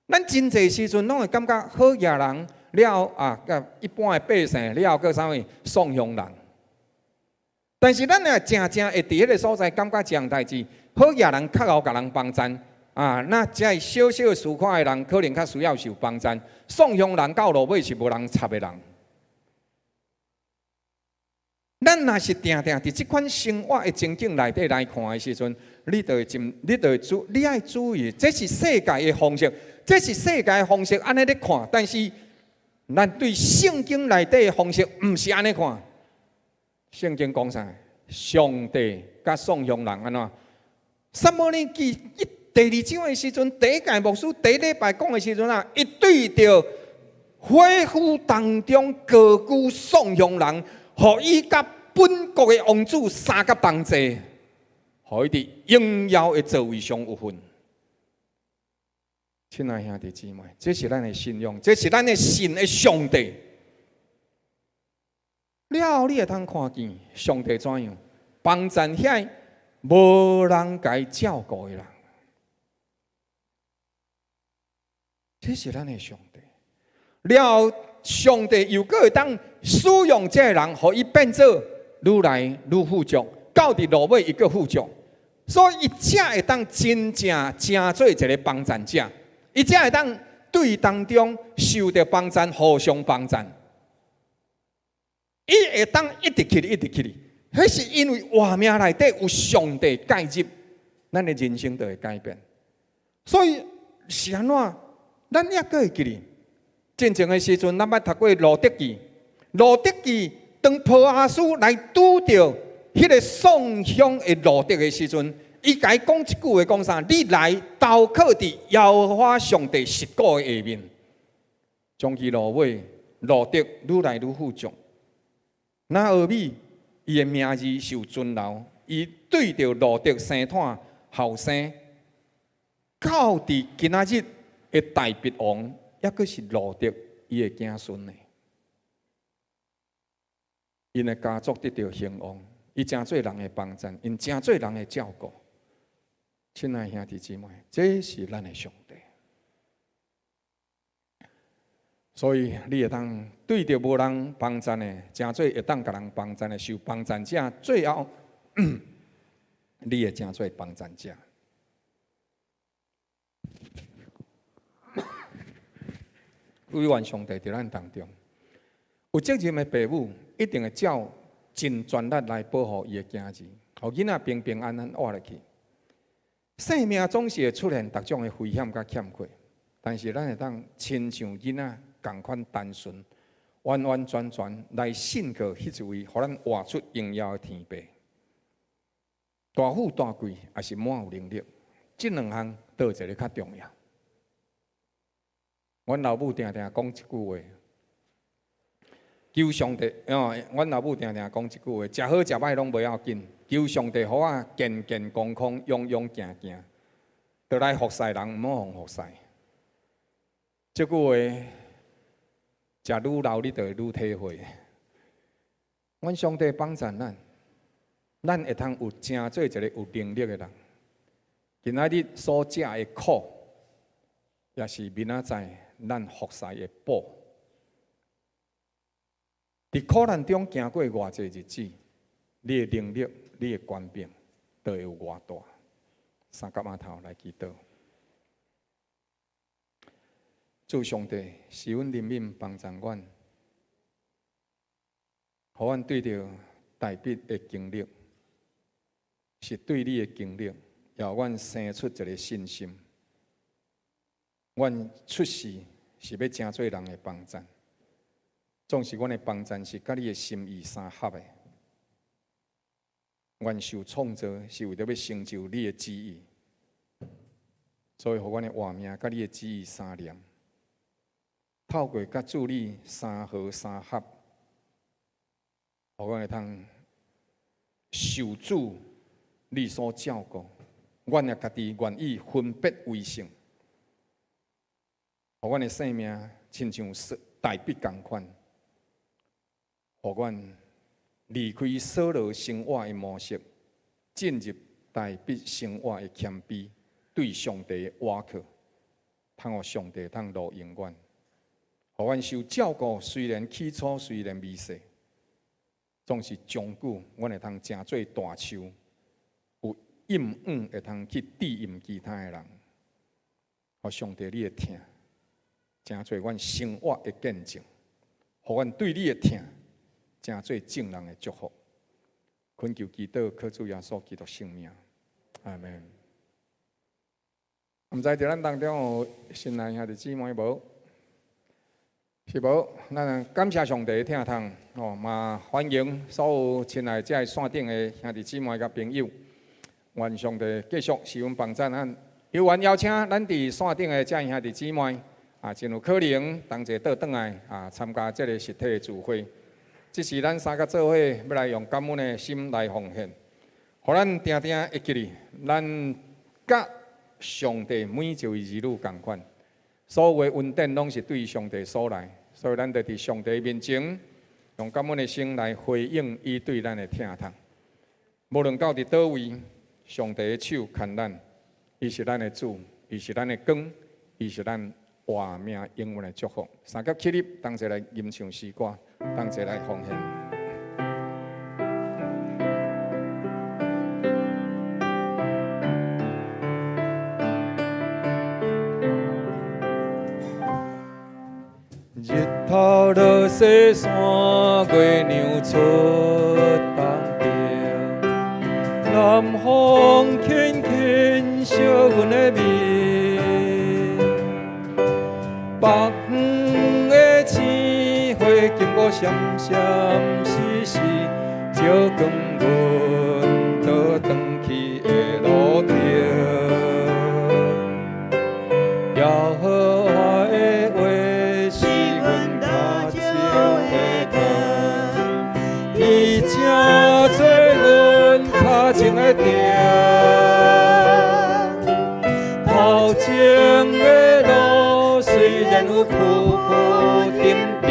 咱真济时阵拢会感觉好野人了啊，甲一般的百姓了，搁啥物颂扬人。但是咱若正正会伫迄个所在感觉这样代志，好野人较好甲人帮衬。啊，那只是小小思看的人，可能较需要受帮衬；颂扬人到落尾是无人插的人。咱若是定定伫即款生活的情景内底来看的时阵，你爱注意，这是世界的方式，这是世界的方式，安尼咧看。但是，咱对圣经内底的方式，毋是安尼看。圣经讲啥？上帝甲颂扬人安怎？撒母耳记第2章的时阵，第1届牧师第1礼拜讲的时阵啊，伊对着火湖当中高举颂扬人，互伊甲本国的王子3甲同齐，互伊伫荣耀的座位上有份。亲爱兄弟姊妹，这是咱的信仰，这是咱的信的上帝。了，你会通看见上帝怎样帮助遐无人该照顾的人。这是咱的上帝。了，上帝又搁会当使用这个人，互伊变做愈来愈富足，到伫落尾伊个富足，所以伊才会当真正成做一个帮助者，伊才会当对当中受到帮助，互相帮助。伊会当一直起哩，一直起哩，迄是因为活命内底有上帝介入，咱的人生就会改变。所以是安怎？咱也搁会记哩，进前的时阵，咱捌读过《路德记》。《路德记》当波阿斯来拄着迄个宋乡的路德的时阵，伊甲伊讲一句话，讲啥？你来投靠伫耶和华上帝实果的下面，将其落尾路德愈来愈富足。那后尾伊的名字受尊留，伊对着路德生产后生，到伫今仔日。的大鼻王，抑阁是路德伊的子孙呢。因的家族得到兴旺，伊真侪人的帮助，因真侪人的照顾。亲爱兄弟姊妹，这是咱的上帝。所以你会当对着无人帮助的，真侪会当甲人帮助的，受帮助者，最后你会真侪帮助者。委员上帝伫咱当中，有责任的父母一定会照尽全力来保护伊的囝儿，互囡仔平平安安活落去。生命总是会出现各种的危险甲欠缺，但是咱会当亲像囡仔共款单纯，完完全全来信靠迄一位，互咱活出荣耀的天父。大富大贵也是满有能力，这两项倒一个较重要。阮老母定定讲一句话，求上帝，阮老母定定讲一句话：食好食歹拢袂要紧，求上帝，互我健健康康、勇勇行行，倒来服侍人，毋好互服侍。这句话，食愈老，你就会愈体会。阮上帝帮助咱，咱会通有真做一个有能力的人。今仔日所食的苦，也是明仔载咱服侍的补。伫苦难中行过偌济日子，你的能力、你的权柄，都会有偌大。三甲码头来祈祷，主上帝是阮怜悯帮助阮，互阮对着大笔的经历，是对你的经历，也互阮生出一个信心。阮出世是要成做人的帮助，总是阮的帮助是甲你的心意相合的。阮受创造是为着要成就你的旨意，所以互阮的活命甲你的旨意相连，透过甲主你三合三合，互阮会通受主你所照顾，阮也家己愿意分别为圣。互阮的生命亲像大笔同款，互阮离开扫罗生活的模式，进入大笔生活的谦卑，对上帝的倚靠，通互上帝通路用阮。互阮受照顾，虽然起初虽然微细，总是终久，阮会通成做大树，有荫会通去庇荫其他的人。互上帝你的疼。成做阮生活的见证，互阮对你的疼，成做正人的祝福。恳求祈祷，靠主耶稣基督圣名，阿门。毋知伫咱当中有新来兄弟姊妹无？是无？咱感谢上帝的听通，嘛欢迎所有亲爱遮线顶的兄弟姊妹甲朋友，愿上帝继续使阮帮助咱。有缘邀请咱伫线顶的遮兄弟姊妹。真有可能同齐倒转来参加这个实体的聚会。这是咱三个做伙要来用感恩的心来奉献，互咱定定会记哩，咱甲上帝每一位儿女同款，所有的恩典拢是对上帝所来，所以咱得伫上帝面前用感恩的心来回应伊对咱的听痛。无论到伫倒位，上帝的手牵咱，伊是咱的主，伊是咱的光，伊是咱活命永远的祝福。三甲起立，同齐来吟唱诗歌，同齐来奉献。日头落西山，月亮出东边，南风轻轻烧阮的面。北远的星花经过闪闪烁烁，照光阮倒转去的路程。耶和华的话是阮脚前的灯，伊正做阮脚前的灯，头前的路虽然有苦苦沉沉，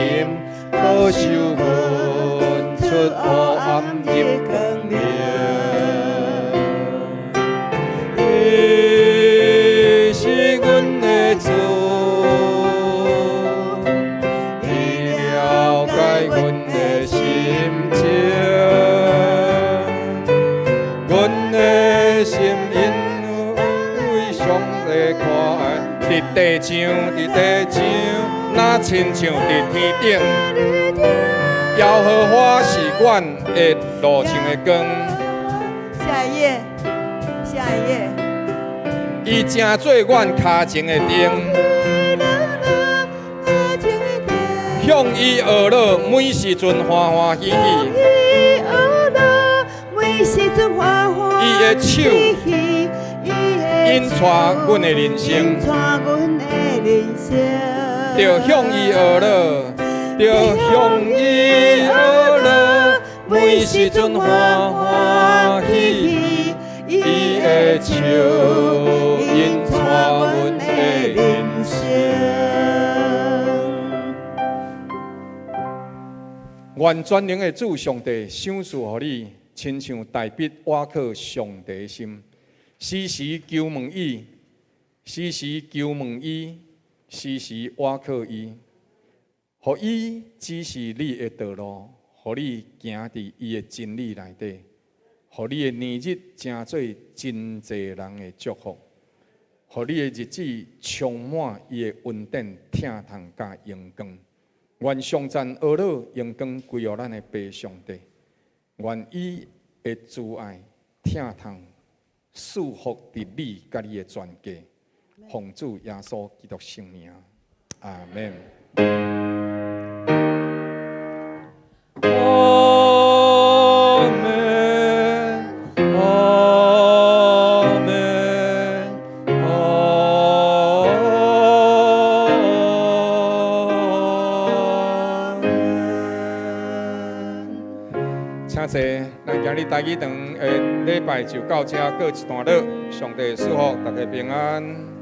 可受阮出黑暗入光明。伊是阮的主，伊了解阮的心情，阮的心因为上帝看。伫地上，若亲像伫天顶。耶和华是阮的路程的光。下一页，下一页。伊正做阮脚前的灯，向伊学乐，每时阵欢欢喜喜。伊的手引带阮的人生，着向伊学乐，着向伊学乐，每时阵欢欢喜喜。伊的手引带阮的人生。愿全能的主上帝赏赐予你，亲像大笔倚靠上帝的心，时时求问伊，时时求问伊，时时倚靠伊，互伊指示你的道路，互你行伫伊的真理内底，互你的年日成做真侪人的祝福，互你的日子充满伊的恩典、疼痛甲荣光。愿上赞阿乐荣光归予咱的爸上帝，愿伊的慈爱、疼痛、束缚伫你甲你的全家，奉主耶稣基督圣名，阿门。请坐，咱今日大义堂的礼拜就到这告一段落。上帝祝福大家平安。